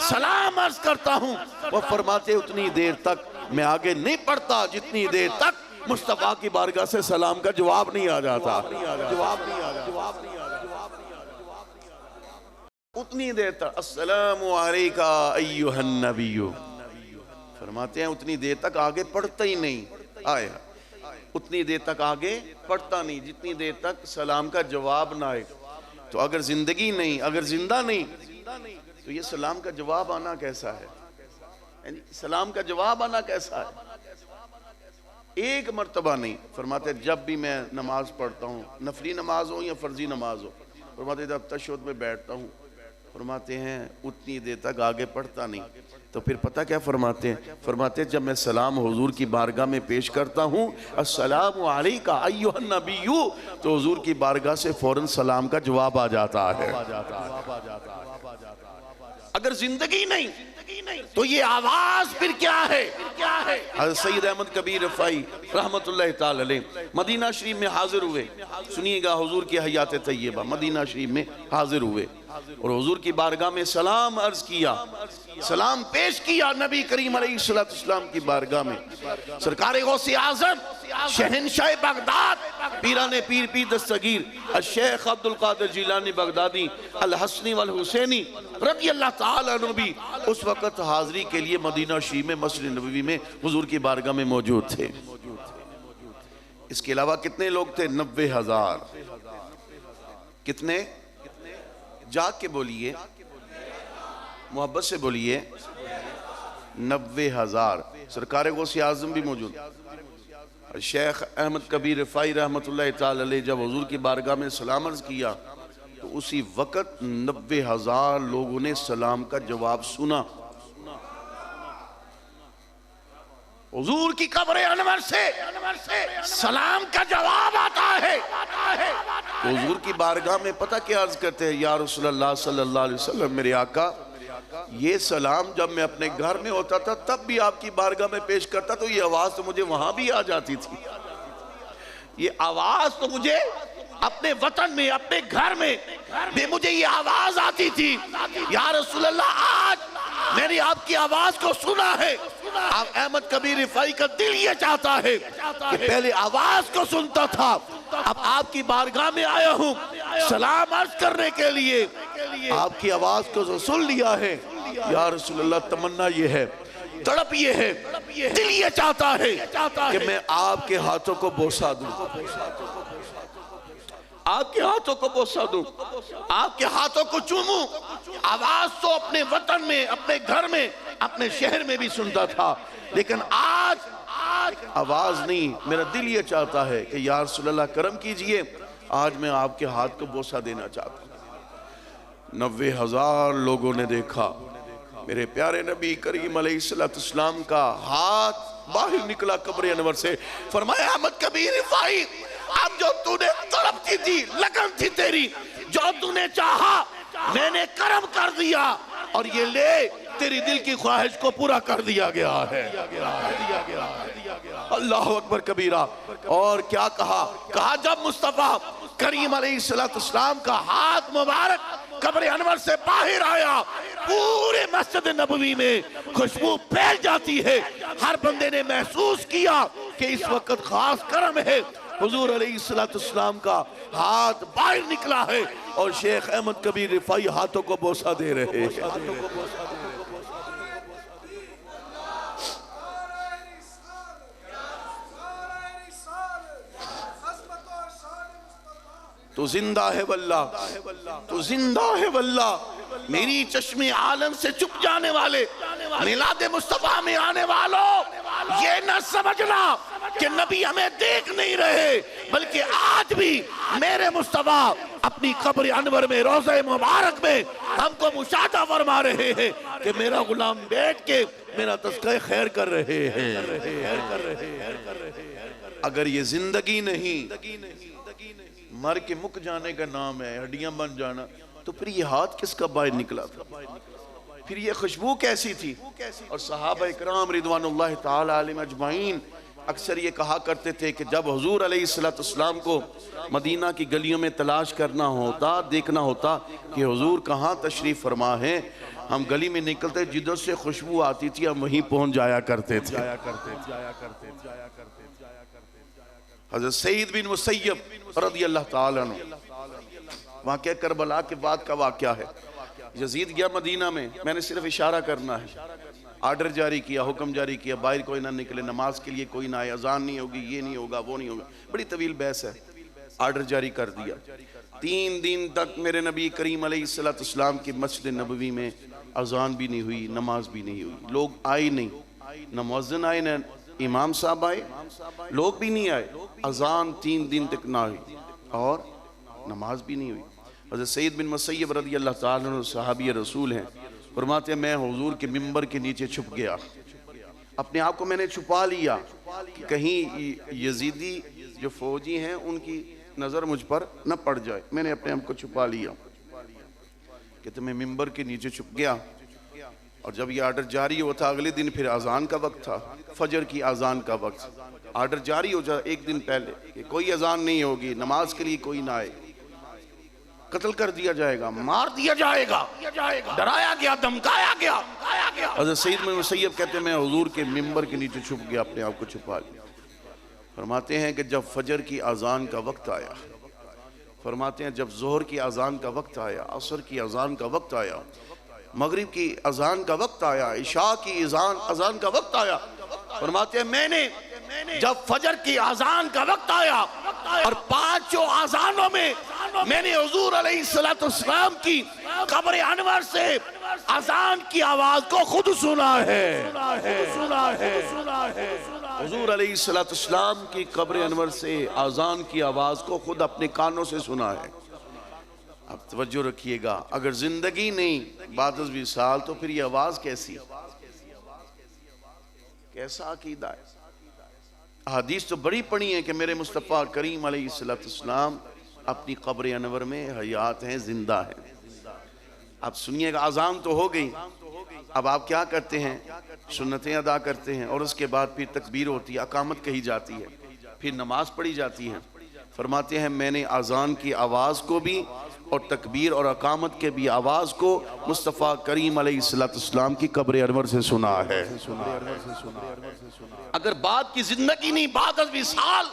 سلام عرض کرتا ہوں، وہ فرماتے اتنی دیر تک میں آگے نہیں پڑھتا جتنی دیر تک مصطفیٰ کی بارگاہ سے سلام کا جواب نہیں آ جاتا، اتنی دیر تک السلام علیکہ ایوہ النبیو، فرماتے ہیں اتنی دیر تک آگے پڑھتا ہی نہیں، اتنی دیر تک آگے پڑھتا نہیں جتنی دیر تک سلام کا جواب نہ آئے۔ تو اگر زندگی نہیں، اگر زندہ نہیں تو یہ سلام کا جواب آنا کیسا ہے؟ سلام کا جواب آنا کیسا ہے؟ ایک مرتبہ نہیں، فرماتے جب بھی میں نماز پڑھتا ہوں، نفلی نماز ہو یا فرضی نماز ہو، فرماتے جب تشہد میں بیٹھتا ہوں، فرماتے ہیں اتنی دیر تک آگے پڑھتا نہیں۔ تو پھر پتہ کیا فرماتے ہیں؟ فرماتے ہیں جب میں سلام حضور کی بارگاہ میں پیش کرتا ہوں السلام علیکہ ایوہ النبیو، تو حضور کی بارگاہ سے فوراً سلام کا جواب آ جاتا ہے۔ اگر زندگی نہیں تو یہ آواز پھر کیا ہے؟ حضرت سید احمد کبیر رفائی رحمت اللہ تعالی علیہ مدینہ شریف میں حاضر ہوئے، سنیے گا حضور کی حیات طیبہ، مدینہ شریف میں حاضر ہوئے اور حضور کی بارگاہ میں سلام عرض کیا، سلام پیش کیا نبی کریم علیہ السلام کی بارگاہ میں۔ سرکار غوث اعظم شہنشاہ بغداد پیران پیر پیر دستگیر الشیخ عبدالقادر جیلانی بغدادی الحسنی والحسینی رضی اللہ تعالی عنہ بھی اس وقت حاضری کے لیے مدینہ شریف میں مسجد نبوی میں حضور کی بارگاہ میں موجود تھے۔ اس کے علاوہ کتنے لوگ تھے؟ 90,000۔ کتنے؟ جاگ کے بولیے، محبت سے بولیے، 90,000۔ سرکار غوث اعظم بھی موجود، شیخ احمد کبیر رفائی رحمت اللہ تعالی علیہ جب حضور کی بارگاہ میں سلام عرض کیا تو اسی وقت 90,000 لوگوں نے سلام کا جواب سنا۔ حضور کی قبر انور سے سلام کا جواب آتا ہے. حضور کی بارگاہ میں پتہ کیا عرض کرتے ہیں؟ یا رسول اللہ صلی اللہ علیہ وسلم، میرے آقا، یہ سلام جب میں اپنے گھر میں ہوتا تھا تب بھی آپ کی بارگاہ میں پیش کرتا تو یہ آواز تو مجھے وہاں بھی آ جاتی تھی. یہ آواز تو مجھے اپنے وطن میں، اپنے گھر میں بھی مجھے یہ آواز آتی تھی. یا رسول اللہ، آج میں نے آپ کی آواز کو سنا ہے. آپ احمد کبیر رفاعی کا دل یہ چاہتا ہے کہ پہلے آواز کو سنتا تھا، اب آپ کی بارگاہ میں آیا ہوں سلام عرض کرنے کے لیے، آپ کی آواز کو سن لیا ہے. یا رسول اللہ، تمنا یہ ہے، تڑپ یہ ہے، دل یہ چاہتا ہے کہ میں آپ کے ہاتھوں کو بوسہ دوں، آپ کے ہاتھوں کو بوسہ دوں، آپ کے ہاتھوں کو چوموں. آواز تو اپنے وطن میں، اپنے گھر میں، اپنے شہر میں بھی سنتا تھا، لیکن آج آواز نہیں. میرا دل یہ چاہتا ہے کہ یا رسول اللہ کرم کیجئے، آج میں آپ کے ہاتھ کو بوسہ دینا چاہتا ہوں. 90,000 لوگوں نے دیکھا میرے پیارے نبی کریم علیہ السلام کا ہاتھ باہر نکلا قبر انور سے. فرمایا احمد کبیر رفاعی، اب جو تو نے طلب کی تھی، لگن تھی تیری، جو تو نے چاہا میں نے کرم کر دیا، اور یہ لے تیری دل کی خواہش کو پورا کر دیا گیا ہے. اللہ اکبر کبیرہ. اور کیا کہا؟ کہا جب مصطفیٰ کریم علیہ السلام کا ہاتھ مبارک قبر انور سے باہر آیا، پورے مسجد نبوی میں خوشبو پھیل جاتی ہے. ہر بندے نے محسوس کیا کہ اس وقت خاص کرم ہے. حضور علیہ السلام کا ہاتھ باہر نکلا ہے اور شیخ احمد کبیر رفاعی ہاتھوں کو بوسہ دے رہے ہیں. تو زندہ ہے واللہ، تو زندہ ہے واللہ. میری چشم عالم سے چپ جانے والے، میلاد مصطفیٰ میں آنے والوں، یہ نہ سمجھنا کہ نبی ہمیں دیکھ نہیں رہے، بلکہ آج بھی میرے مصطفیٰ اپنی قبر انور میں، روضہ مبارک میں ہم کو مشاہدہ فرما رہے ہیں کہ میرا غلام بیٹھ کے میرا تذکرہ خیر کر رہے ہیں. اگر یہ زندگی نہیں، مر کے مک جانے کا نام ہے، ہڈیاں بن جانا، تو پھر یہ ہاتھ کس کا باہر نکلا تھا؟ پھر یہ خوشبو کیسی تھی؟ اور صحابہ اکرام رضوان اللہ تعالی علیہم اجمعین اکثر یہ کہا کرتے تھے کہ جب حضور علیہ السلام کو مدینہ کی گلیوں میں تلاش کرنا ہوتا، دیکھنا ہوتا کہ حضور کہاں تشریف فرما ہے، ہم گلی میں نکلتے، جدھر سے خوشبو آتی تھی ہم وہیں پہنچ جایا کرتے تھے. حضرت سعید بن مسیب رضی اللہ تعالیٰ عنہ، واقعہ کربلا کے بعد کا واقعہ ہے. یزید گیا مدینہ میں نے صرف اشارہ کرنا ہے، آرڈر جاری کیا، حکم جاری کیا، باہر کوئی نہ نکلے، نماز کے لیے کوئی نہ آئے، اذان نہیں ہوگی، یہ نہیں ہوگا، وہ نہیں ہوگا. بڑی طویل بحث ہے. آرڈر جاری کر دیا. 3 دن تک میرے نبی کریم علیہ السلام کی مسجد نبوی میں اذان بھی نہیں ہوئی، نماز بھی نہیں ہوئی. لوگ آئے نہیں، نہ مؤذن آئے، نہ امام صاحب آئے، لوگ بھی نہیں آئے. اذان 3 دن تک نہ ہوئی اور نماز بھی نہیں ہوئی. حضرت سعید بن مسیب رضی اللہ تعالیٰ عنہ صحابی رسول ہیں، فرماتے ہیں میں حضور کے منبر کے نیچے چھپ گیا، اپنے آپ کو میں نے چھپا لیا کہ کہیں یزیدی جو فوجی ہیں ان کی نظر مجھ پر نہ پڑ جائے. میں نے اپنے آپ کو چھپا لیا کہ میں منبر کے نیچے چھپ گیا. اور جب یہ آرڈر جاری ہوا تھا، اگلے دن پھر اذان کا وقت تھا، فجر کی اذان کا وقت. آرڈر جاری ہو جائے ایک دن پہلے کہ کوئی اذان نہیں ہوگی، نماز کے لیے کوئی نہ آئے، قتل کر دیا جائے گا، مار دیا جائے گا، ڈرایا گیا، دھمکایا گیا. حضرت سعید بن مسیب کہتے ہیں میں حضور کے منبر کے نیچے چھپ گیا، اپنے آپ کو چھپا لیا. فرماتے ہیں کہ جب فجر کی اذان کا وقت آیا، فرماتے ہیں جب ظہر کی اذان کا وقت آیا، عصر کی اذان کا وقت آیا، مغرب کی اذان کا وقت آیا، عشاء کی اذان کا وقت آیا، فرماتے ہیں میں نے جب فجر کی اذان کا وقت آیا اور 5 اذانوں میں نے حضور علیہ السلام کی قبر انور سے اذان کی آواز کو خود سنا ہے. حضور علیہ السلام کی قبر انور سے اذان کی آواز کو خود اپنے کانوں سے سنا ہے. اب توجہ رکھیے گا، اگر زندگی نہیں بعد از وصال تو پھر یہ آواز کیسی؟ کیسا عقیدہ ہے؟ حدیث تو بڑی پڑھی ہے کہ میرے مصطفیٰ کریم علیہ السلام اپنی قبر انور میں حیات ہیں، زندہ ہیں۔ اب سنیے گا، اذان تو ہو گئی، اب آپ کیا کرتے ہیں؟ سنتیں ادا کرتے ہیں، اور اس کے بعد پھر تکبیر ہوتی ہے، اقامت کہی جاتی ہے، پھر نماز پڑھی جاتی ہے۔ فرماتے ہیں میں نے اذان کی آواز کو بھی اور تکبیر اور اقامت کے بھی آواز کو مصطفیٰ کریم علیہ السلام کی قبر انور سے سنا ہے۔ اگر بات کی زندگی نہیں، بعد از وصال،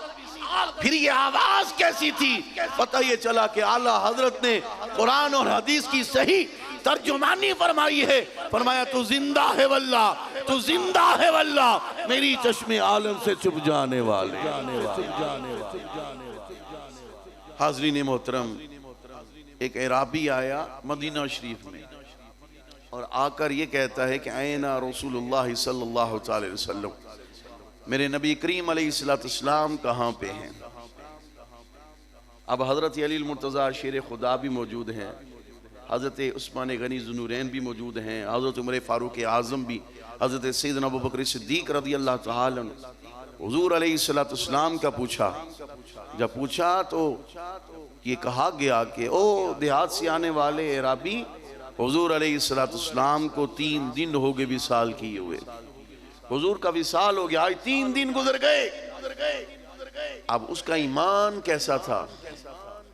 پھر یہ آواز کیسی تھی؟ پتہ یہ چلا کہ اعلیٰ حضرت نے قرآن اور حدیث کی صحیح ترجمانی فرمائی ہے۔ فرمایا تو زندہ ہے واللہ، تو زندہ ہے واللہ، میری چشم عالم سے چھپ جانے والے۔ حاضرین محترم، ایک عرابی آیا مدینہ شریف میں اور آ کر یہ کہتا ہے کہ اینا رسول اللہ صلی اللہ علیہ وسلم، میرے نبی کریم علیہ السلام کہاں پہ ہیں؟ اب حضرت علی المرتضیٰ شیر خدا بھی موجود ہیں، حضرت عثمان غنی ذوالنورین بھی موجود ہیں، حضرت عمر فاروق اعظم بھی، حضرت سیدنا ابوبکر صدیق رضی اللہ تعالیٰ عنہ۔ حضور علیہ السلام کا پوچھا، جب پوچھا تو یہ کہا گیا کہ او دیہات سے آنے والے عرابی، حضور علیہ السلام کو 3 دن ہو گئے وصال کیے ہوئے، حضور کا وصال ہو گیا، آج 3 دن گزر گئے۔ اب اس کا ایمان کیسا تھا؟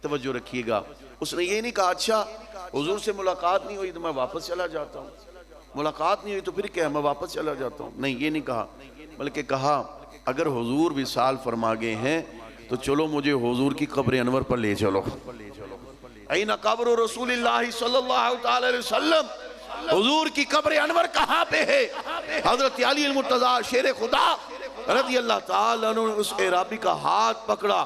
توجہ رکھیے گا، اس نے یہ نہیں کہا اچھا حضور سے ملاقات نہیں ہوئی تو میں واپس چلا جاتا ہوں، ملاقات نہیں ہوئی تو پھر کیا میں واپس چلا جاتا ہوں، نہیں یہ نہیں کہا، بلکہ کہا اگر حضور وصال فرما گئے ہیں تو چلو مجھے حضور کی قبر انور پر لے چلو۔ این قبر رسول اللہ صلی اللہ علیہ وسلم، حضور کی قبر انور کہاں پہ ہے؟ حضرت علی المرتضیٰ شیر خدا رضی اللہ تعالیٰ عنہ نے اس عرابی کا ہاتھ پکڑا،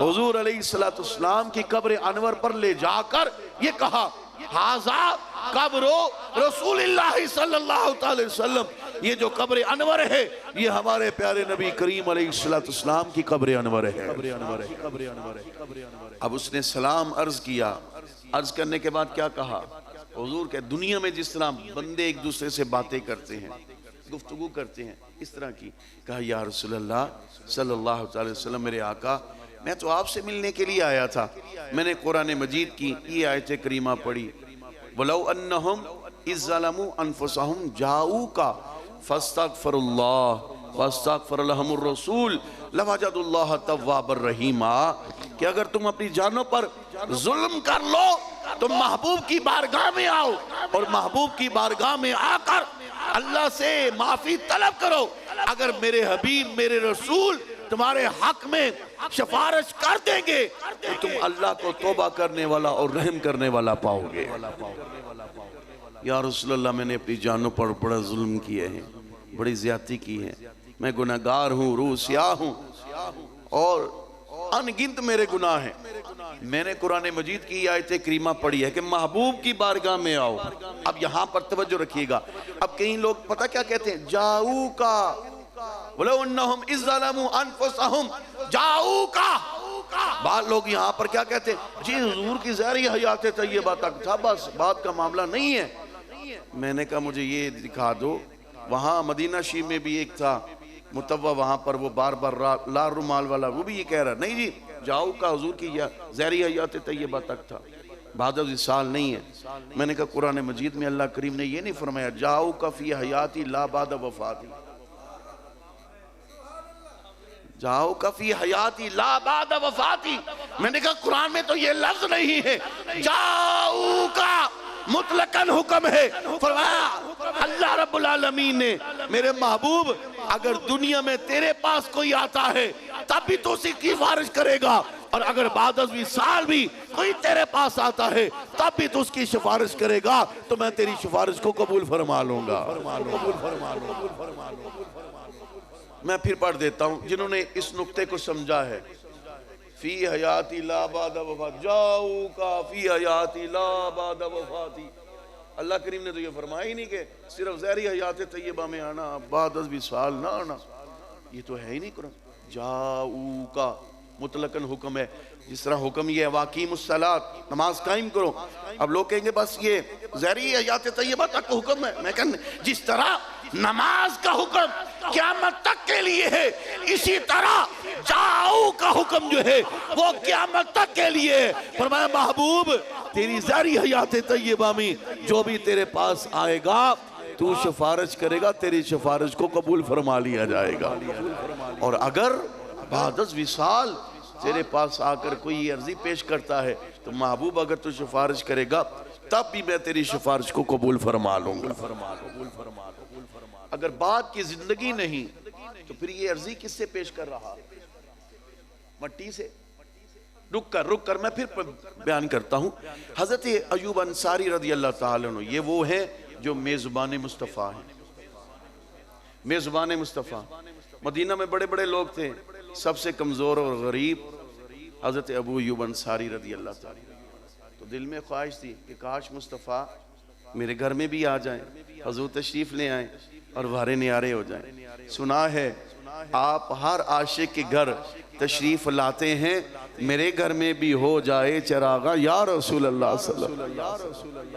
حضور علیہ السلام کی قبر انور پر لے جا کر یہ کہا ھذا قبر رسول اللہ صلی اللہ علیہ وسلم، یہ جو قبر انور ہے یہ ہمارے پیارے نبی کریم علیہ السلام کی قبر انور ہے۔ اب اس نے سلام عرض کیا، عرض کرنے کے بعد کیا کہا؟ حضور کہ دنیا میں جس طرح بندے ایک دوسرے سے باتیں کرتے ہیں، گفتگو کرتے ہیں، اس طرح کی، کہا یا رسول اللہ صلی اللہ علیہ وسلم، میرے آقا میں تو آپ سے ملنے کے لیے آیا تھا، میں نے قرآن مجید کی یہ آیت کریمہ پڑھی، وَلَوْ أَنَّهُمْ إِذْ ظَلَمُوا أَنفُسَهُمْ جَاءُوكَ فَاسْتَغْفَرُوا اللَّهَ وَاسْتَغْفَرَ لَهُمُ الرَّسُولُ لَوَجَدُوا اللَّهَ تَوَّابًا رَحِيمًا، کہ اگر تم اپنی جانوں پر ظلم کر لو تم محبوب کی بارگاہ میں آؤ اور محبوب کی بارگاہ میں آ کر اللہ سے معافی طلب کرو، اگر میرے حبیب میرے رسول تمہارے حق میں سفارش کر دیں گے تو تم اللہ کو توبہ کرنے والا اور رحم کرنے والا پاؤ گے۔ یا رسول اللہ میں نے اپنی جانوں پر بڑا ظلم کیے ہیں، بڑی زیادتی کی ہے، میں گناہگار ہوں، روح سیاہ ہوں اور انگنت میرے گناہ ہیں۔ میں نے قرآن مجید کی آیت کریمہ پڑھی ہے کہ محبوب کی بارگاہ میں آؤ۔ اب یہاں پر توجہ رکھیے گا، اب کئی لوگ پتہ کیا کہتے ہیں؟ جاؤ کا وَلَوْ أَنَّهُمْ إِذْ ظَلَمُوا أَنفُسَهُمْ جاؤ کا، بعض لوگ یہاں پر کیا کہتے ہیں؟ جی حضور کی ظاہری حیات طیبہ تک تھا، بس بات کا معاملہ نہیں ہے۔ میں نے کہا مجھے یہ دکھا دو، وہاں مدینہ شریف میں بھی ایک تھا متوہ، وہاں پر وہ بار بار لار رومال والا، وہ بھی یہ کہہ رہا نہیں جی جاؤ کا حضور کی ظاہری حیات طیبہ تک تھا، بعد از وصال نہیں ہے۔ میں نے کہا قرآن مجید میں اللہ کریم نے یہ نہیں فرمایا جاؤ کا فی حیاتی لا بعد وفاتی، جاؤ کا فی حیاتی لا بعد وفاتی، میں نے کہا قرآن میں تو یہ لفظ نہیں ہے، جاؤ کا مطلقاً حکم ہے۔ فرمایا اللہ رب العالمین نے میرے محبوب اگر دنیا میں تیرے پاس کوئی آتا ہے تب بھی تو اسی کی سفارش کرے گا، اور اگر بعد از وصال بھی کوئی تیرے پاس آتا ہے تب بھی تو اس کی سفارش کرے گا، تو میں تیری سفارش کو قبول فرما لوں گا۔ میں پھر پڑھ دیتا ہوں جنہوں نے اس نقطے کو سمجھا ہے، فی حیاتی لا بعد وفات، جاؤ کا فی حیاتی لا بعد وفاتی، اللہ کریم نے تو یہ فرمایا ہی نہیں کہ صرف ظاہری حیات طیبہ میں آنا، بعد از وصال نہ آنا، یہ تو ہے ہی نہیں قرآن۔ جاؤ کا مطلقاً حکم ہے، جس طرح حکم یہ ہے واقیم الصلاۃ، نماز قائم کرو۔ اب لوگ کہیں گے بس یہ ظاہری حیات طیبہ تک حکم ہے، میں کہنا جس طرح نماز کا حکم قیامت تک کے لیے ہے، اسی طرح جاؤ کا حکم جو ہے وہ قیامت تک کے لیے ہے۔ فرمایا محبوب تیری ظاہری حیات طیبہ میں جو بھی تیرے پاس آئے گا تو سفارش کرے گا، تیری سفارش کو قبول فرما لیا جائے گا۔ اور اگر بعد از وصال تیرے پاس آ کر کوئی یہ عرضی پیش کرتا ہے تو محبوب اگر تو سفارش کرے گا تب بھی میں تیری سفارش کو قبول فرما لوں گا۔ اگر بعد کی زندگی نہیں تو پھر یہ عرضی کس سے پیش کر رہا؟ مٹی سے۔ رک کر میں پھر بیان کرتا ہوں۔ حضرت ایوب انصاری رضی اللہ تعالیٰ عنہ یہ وہ ہیں جو میزبان مصطفیٰ ہیں۔ میزبان مصطفیٰ مدینہ میں بڑے بڑے لوگ تھے، سب سے کمزور اور غریب حضرت ابو ایوب انصاری رضی اللہ تعالیٰ۔ تو دل میں خواہش تھی کہ کاش مصطفیٰ میرے گھر میں بھی آ جائیں، حضور تشریف لے آئیں اور وارے نیارے ہو جائیں۔ سنا ہے آپ ہر عاشق کے گھر تشریف لاتے ہیں، میرے گھر میں بھی ہو جائے چراغا یا رسول اللہ صلی اللہ علیہ وسلم۔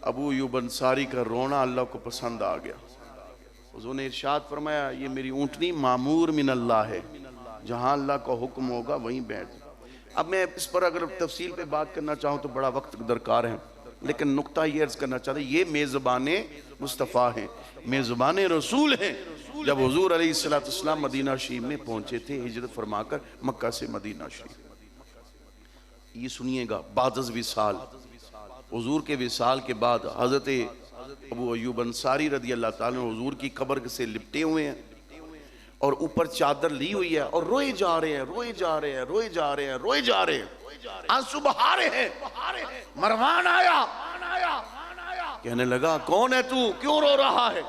ابو ایوب انصاری کا رونا اللہ کو پسند آ گیا۔ حضور نے ارشاد فرمایا یہ میری اونٹنی معمور من اللہ ہے، جہاں اللہ کا حکم ہوگا وہیں بیٹھ۔ اب میں اس پر اگر تفصیل پہ بات کرنا چاہوں تو بڑا وقت درکار ہے، لیکن نقطہ یہ عرض کرنا چاہتا یہ میزبان مصطفیٰ ہیں، میزبان رسول ہیں۔ جب حضور علیہ السلام مدینہ شریف میں پہنچے تھے ہجرت فرما کر مکہ سے مدینہ شریف، یہ سنیے گا بعد از وصال، حضور کے وصال کے بعد حضرت ابو ایوب انصاری رضی اللہ تعالیٰ حضور کی قبر سے لپٹے ہوئے ہیں اور اوپر چادر لی ہوئی ہے اور روئے جا رہے ہیں، آنسو بہا رہے ہیں۔ مروان آیا، کہنے لگا کون ہے تو، کیوں رو رہا ہے،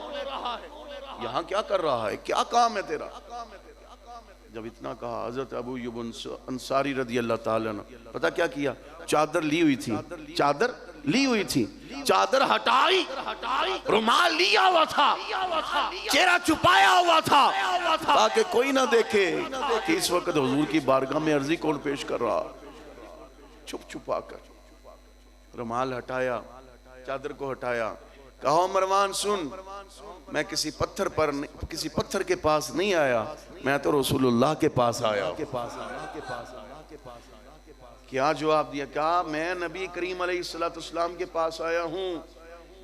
یہاں کیا کر رہا ہے، کیا کام ہے تیرا؟ جب اتنا کہا حضرت ابو ایوب انصاری رضی اللہ تعالیٰ نے پتہ کیا کیا؟ چادر لی ہوئی تھی، چادر ہٹائی، رومال لیا ہوا تھا، چہرہ چھپایا ہوا تھا تاکہ کوئی نہ دیکھے کہ اس وقت حضور کی بارگاہ میں عرضی کون پیش کر رہا۔ چھپا کر رومال ہٹایا، چادر کو ہٹایا، کہا مروان سن، میں کسی پتھر کے پاس نہیں آیا، میں تو رسول اللہ کے پاس آیا۔ کیا جواب دیا؟ کہا میں نبی کریم علیہ السلام کے پاس آیا ہوں،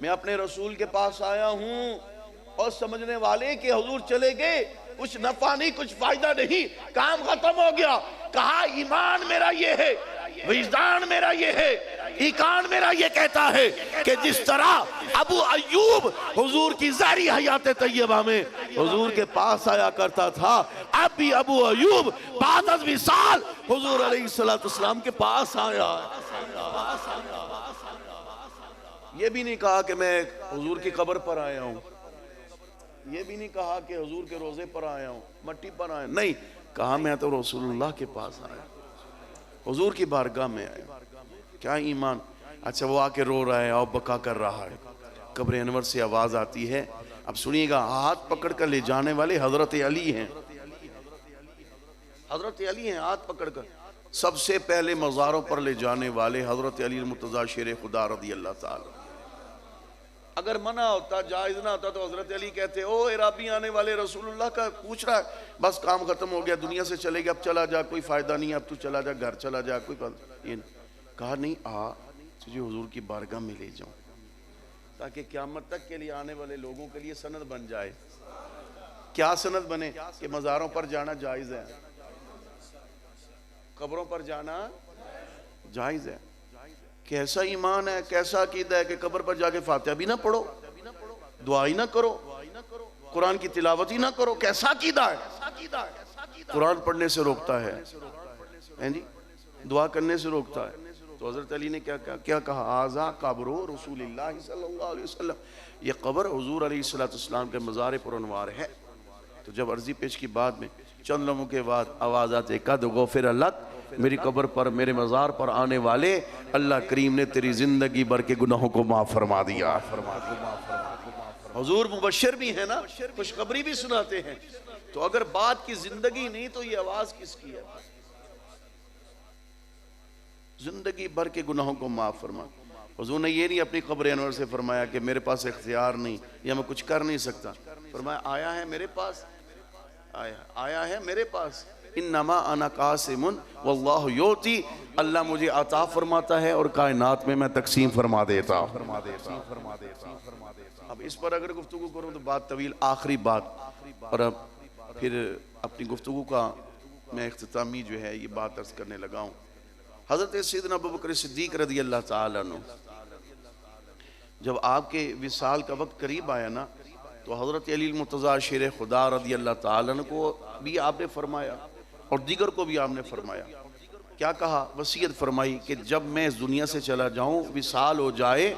میں اپنے رسول کے پاس آیا ہوں، اور سمجھنے والے کہ حضور چلے گئے، کچھ نفع نہیں کچھ فائدہ نہیں، کام ختم ہو گیا۔ کہا ایمان میرا یہ ہے، وجدان میرا یہ ہے، ایقان میرا یہ کہتا ہے کہ جس طرح ابو ایوب حضور کی ظاہری حیات طیبہ میں حضور کے پاس آیا کرتا تھا، اب بھی ابو ایوب بعد از وصال حضور علیہ السلام کے پاس آیا۔ یہ بھی نہیں کہا کہ میں حضور کی قبر پر آیا ہوں، یہ بھی نہیں کہا کہ حضور کے روزے پر آیا ہوں، مٹی پر آیا ہوں، نہیں کہا میں تو رسول اللہ کے پاس آیا، حضور کی بارگاہ میں آیا۔ کیا ایمان! اچھا وہ آ کے رو رہا ہے اور بکا کر رہا ہے، قبر انور سے آواز آتی ہے، اب سنیے گا، ہاتھ پکڑ کر لے جانے والے حضرت علی ہیں، ہاتھ پکڑ کر سب سے پہلے مزاروں پر لے جانے والے حضرت علی المرتضیٰ شیر خدا رضی اللہ تعالی۔ اگر منع ہوتا، جائز نہ ہوتا تو حضرت علی کہتے او عرابی آنے والے رسول اللہ کا پوچھ رہا ہے، بس کام ختم ہو گیا، دنیا سے چلے گیا، اب چلا جا، کوئی فائدہ نہیں، اب تو چلا جا، گھر چلا جا، کوئی فائدہ نہیں۔ کہا نہیں آ تجھے حضور کی بارگاہ میں لے جاؤں تاکہ قیامت تک کے لیے آنے والے لوگوں کے لیے سند بن جائے۔ کیا سند بنے؟ کہ مزاروں پر جانا جائز ہے، قبروں پر جانا جائز ہے۔ کیسا ایمان ہے، کیسا عقیدہ ہے کہ قبر پر جا کے فاتحہ بھی نہ پڑھو، دعا ہی نہ کرو، قرآن کی تلاوت ہی نہ کرو، کیسا عقیدہ ہے؟ قرآن پڑھنے سے روکتا ہے، دعا کرنے سے روکتا ہے۔ تو حضرت علی نے کیا کہا؟ آزا قبر رسول اللہ صلی اللہ علیہ وسلم، یہ قبر حضور علیہ السلام کے مزار پر انوار ہے۔ تو جب عرضی پیش کی بعد میں چند لمحوں کے بعد آواز آتے قد غفر لک، میری قبر پر میرے مزار پر آنے والے اللہ کریم نے تیری زندگی بھر کے گناہوں کو معاف فرما دیا۔ حضور مبشر بھی ہے نا، خوشخبری بھی سناتے ہیں، تو اگر بات کی زندگی نہیں تو یہ آواز کس کی ہے؟ زندگی بھر کے گناہوں کو معاف فرما۔ حضور نے یہ نہیں اپنی قبر انور سے فرمایا کہ میرے پاس اختیار نہیں یا میں کچھ کر نہیں سکتا، فرمایا آیا ہے میرے پاس، آیا ہے میرے پاس، انما انا قاسم واللہ یعطی، اللہ مجھے عطا فرماتا ہے اور کائنات میں تقسیم فرما دیتا ہوں۔ اب اس پر اگر گفتگو کروں تو بات طویل، آخری بات، اور اب پھر اپنی گفتگو کا میں اختتامی جو ہے یہ بات عرض کرنے لگا ہوں۔ حضرت سیدنا ابوبکر صدیق رضی اللہ تعالیٰ عنہ جب آپ کے وصال کا وقت قریب آیا نا تو حضرت علی المرتضیٰ شیر خدا رضی اللہ تعالیٰ عنہ کو بھی آپ نے فرمایا اور دیگر کو بھی آپ نے فرمایا، کیا کہا؟ وصیت فرمائی کہ جب میں اس دنیا سے چلا جاؤں، وصال ہو جائے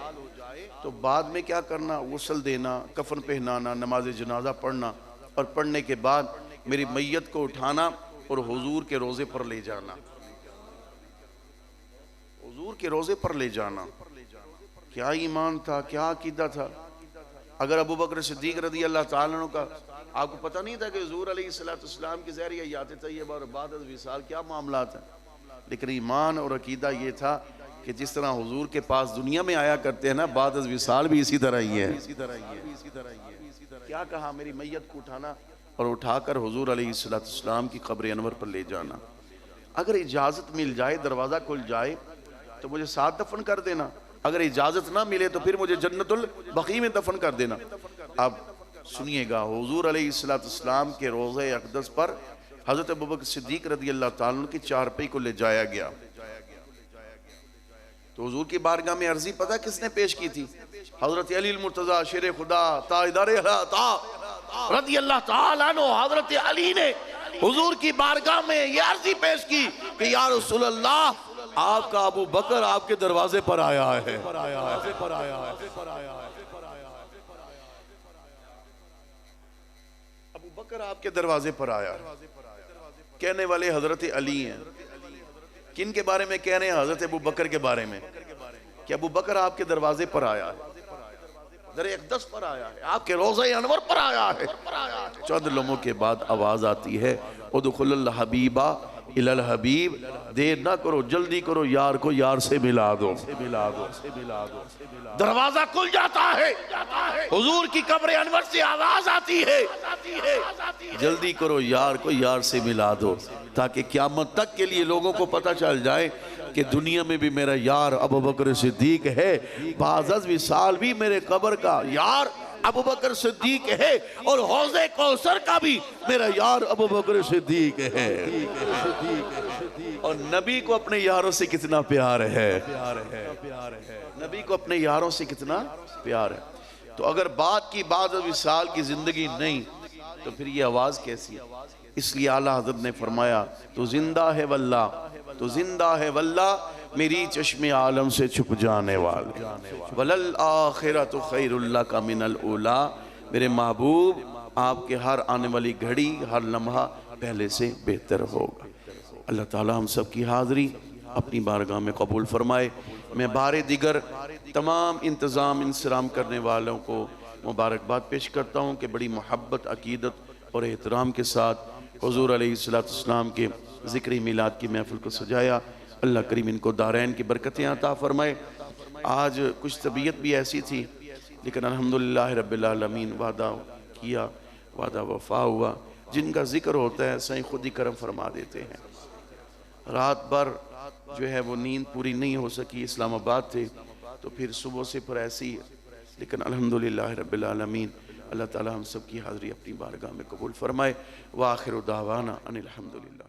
تو بعد میں کیا کرنا؟ غسل دینا، کفن پہنانا، نماز جنازہ پڑھنا، اور پڑھنے کے بعد میری میت کو اٹھانا اور حضور کے روضے پر لے جانا، حضور کے روضے پر لے جانا۔ کیا ایمان تھا، کیا عقیدہ تھا! اگر ابوبکر صدیق رضی اللہ تعالیٰ عنہ کا آپ کو پتہ نہیں تھا کہ حضور علیہ السلام کے ذریعے حیات طیبہ اور بعد از وصال کیا معاملات ہیں، لیکن ایمان اور عقیدہ یہ تھا کہ جس طرح حضور کے پاس دنیا میں آیا کرتے ہیں نا، بعد از وصال بھی اسی طرح ہی ہے۔ کیا کہا؟ میری میت کو اٹھانا اور اٹھا کر حضور علیہ السلام کی قبر انور پر لے جانا، اگر اجازت مل جائے، دروازہ کھل جائے تو مجھے ساتھ دفن کر دینا، اگر اجازت نہ ملے تو پھر مجھے جنت البقیع میں دفن کر دینا۔ اب سنیے گا، حضور علیہ السلام کے روضہ اقدس پر حضرت ابوبکر صدیق رضی اللہ تعالیٰ عنہ کی چارپائی کو لے جایا گیا تو حضور کی بارگاہ میں عرضی پتہ کس نے پیش کی تھی؟ حضرت علی المرتضیٰ شیر خدا تاجدار عطا رضی اللہ تعالیٰ عنہ، حضرت علی نے حضور کی بارگاہ میں یہ عرضی پیش کی کہ یا رسول اللہ، آپ کا ابو بکر آپ کے دروازے پر آیا ہے۔ ابو بکر آپ کے دروازے پر آیا ہے، کہنے والے حضرت علی ہیں۔ کن کے بارے میں کہہ رہے ہیں؟ حضرت ابو بکر کے بارے میں، کہ ابو بکر آپ کے دروازے پر آیا ہے، در اقدس پر آیا ہے، آپ کے روضہ انور پر آیا ہے۔ چند لمحوں کے بعد آواز آتی ہے، ادخل الحبیبہ الی الحبیب، دیر نہ کرو، جلدی کرو، یار کو یار سے ملا دو۔ دروازہ کھل جاتا ہے، حضور کی قبر انور سے آواز آتی ہے، جلدی کرو، یار کو یار سے ملا دو، تاکہ قیامت تک کے لیے لوگوں کو پتہ چل جائے کہ دنیا میں بھی میرا یار ابوبکر صدیق ہے، بعد از وصال بھی میرے قبر کا یار ابوبکر صدیق ہے، اور حوض کوثر کا بھی میرا یار ابوبکر صدیق ہے۔ اور نبی کو اپنے یاروں سے کتنا پیار ہے، نبی کو اپنے یاروں سے کتنا پیار ہے۔ تو اگر بعد کی بعد از وصال کی زندگی نہیں تو پھر یہ آواز کیسی؟ اس لیے اعلیٰ حضرت نے فرمایا، تو زندہ ہے واللہ، تو زندہ ہے واللہ، میری چشم عالم سے چھپ جانے والے، وَلَلْآخِرَةُ خَيْرُ لَكَ مِنَ الْأُولَىٰ، میرے محبوب آپ کے ہر آنے والی گھڑی، ہر لمحہ پہلے سے بہتر ہوگا۔ اللہ تعالیٰ ہم سب کی حاضری اپنی بارگاہ میں قبول فرمائے۔ میں بار دیگر تمام انتظام انصرام کرنے والوں کو مبارکباد پیش کرتا ہوں کہ بڑی محبت، عقیدت اور احترام کے ساتھ حضور علیہ السلام کے ذکر میلاد کی محفل کو سجایا۔ اللہ کریم ان کو دارین کی برکتیں عطا فرمائے۔ آج کچھ طبیعت بھی ایسی تھی لیکن الحمدللہ رب العالمین وعدہ کیا، وعدہ وفا ہوا۔ جن کا ذکر ہوتا ہے سائیں خود ہی کرم فرما دیتے ہیں۔ رات بھر جو ہے وہ نیند پوری نہیں ہو سکی، اسلام آباد تھے تو پھر صبح سے پر ایسی، لیکن الحمدللہ رب العالمین اللہ تعالی ہم سب کی حاضری اپنی بارگاہ میں قبول فرمائے۔ وآخر دعوانا ان الحمدللہ۔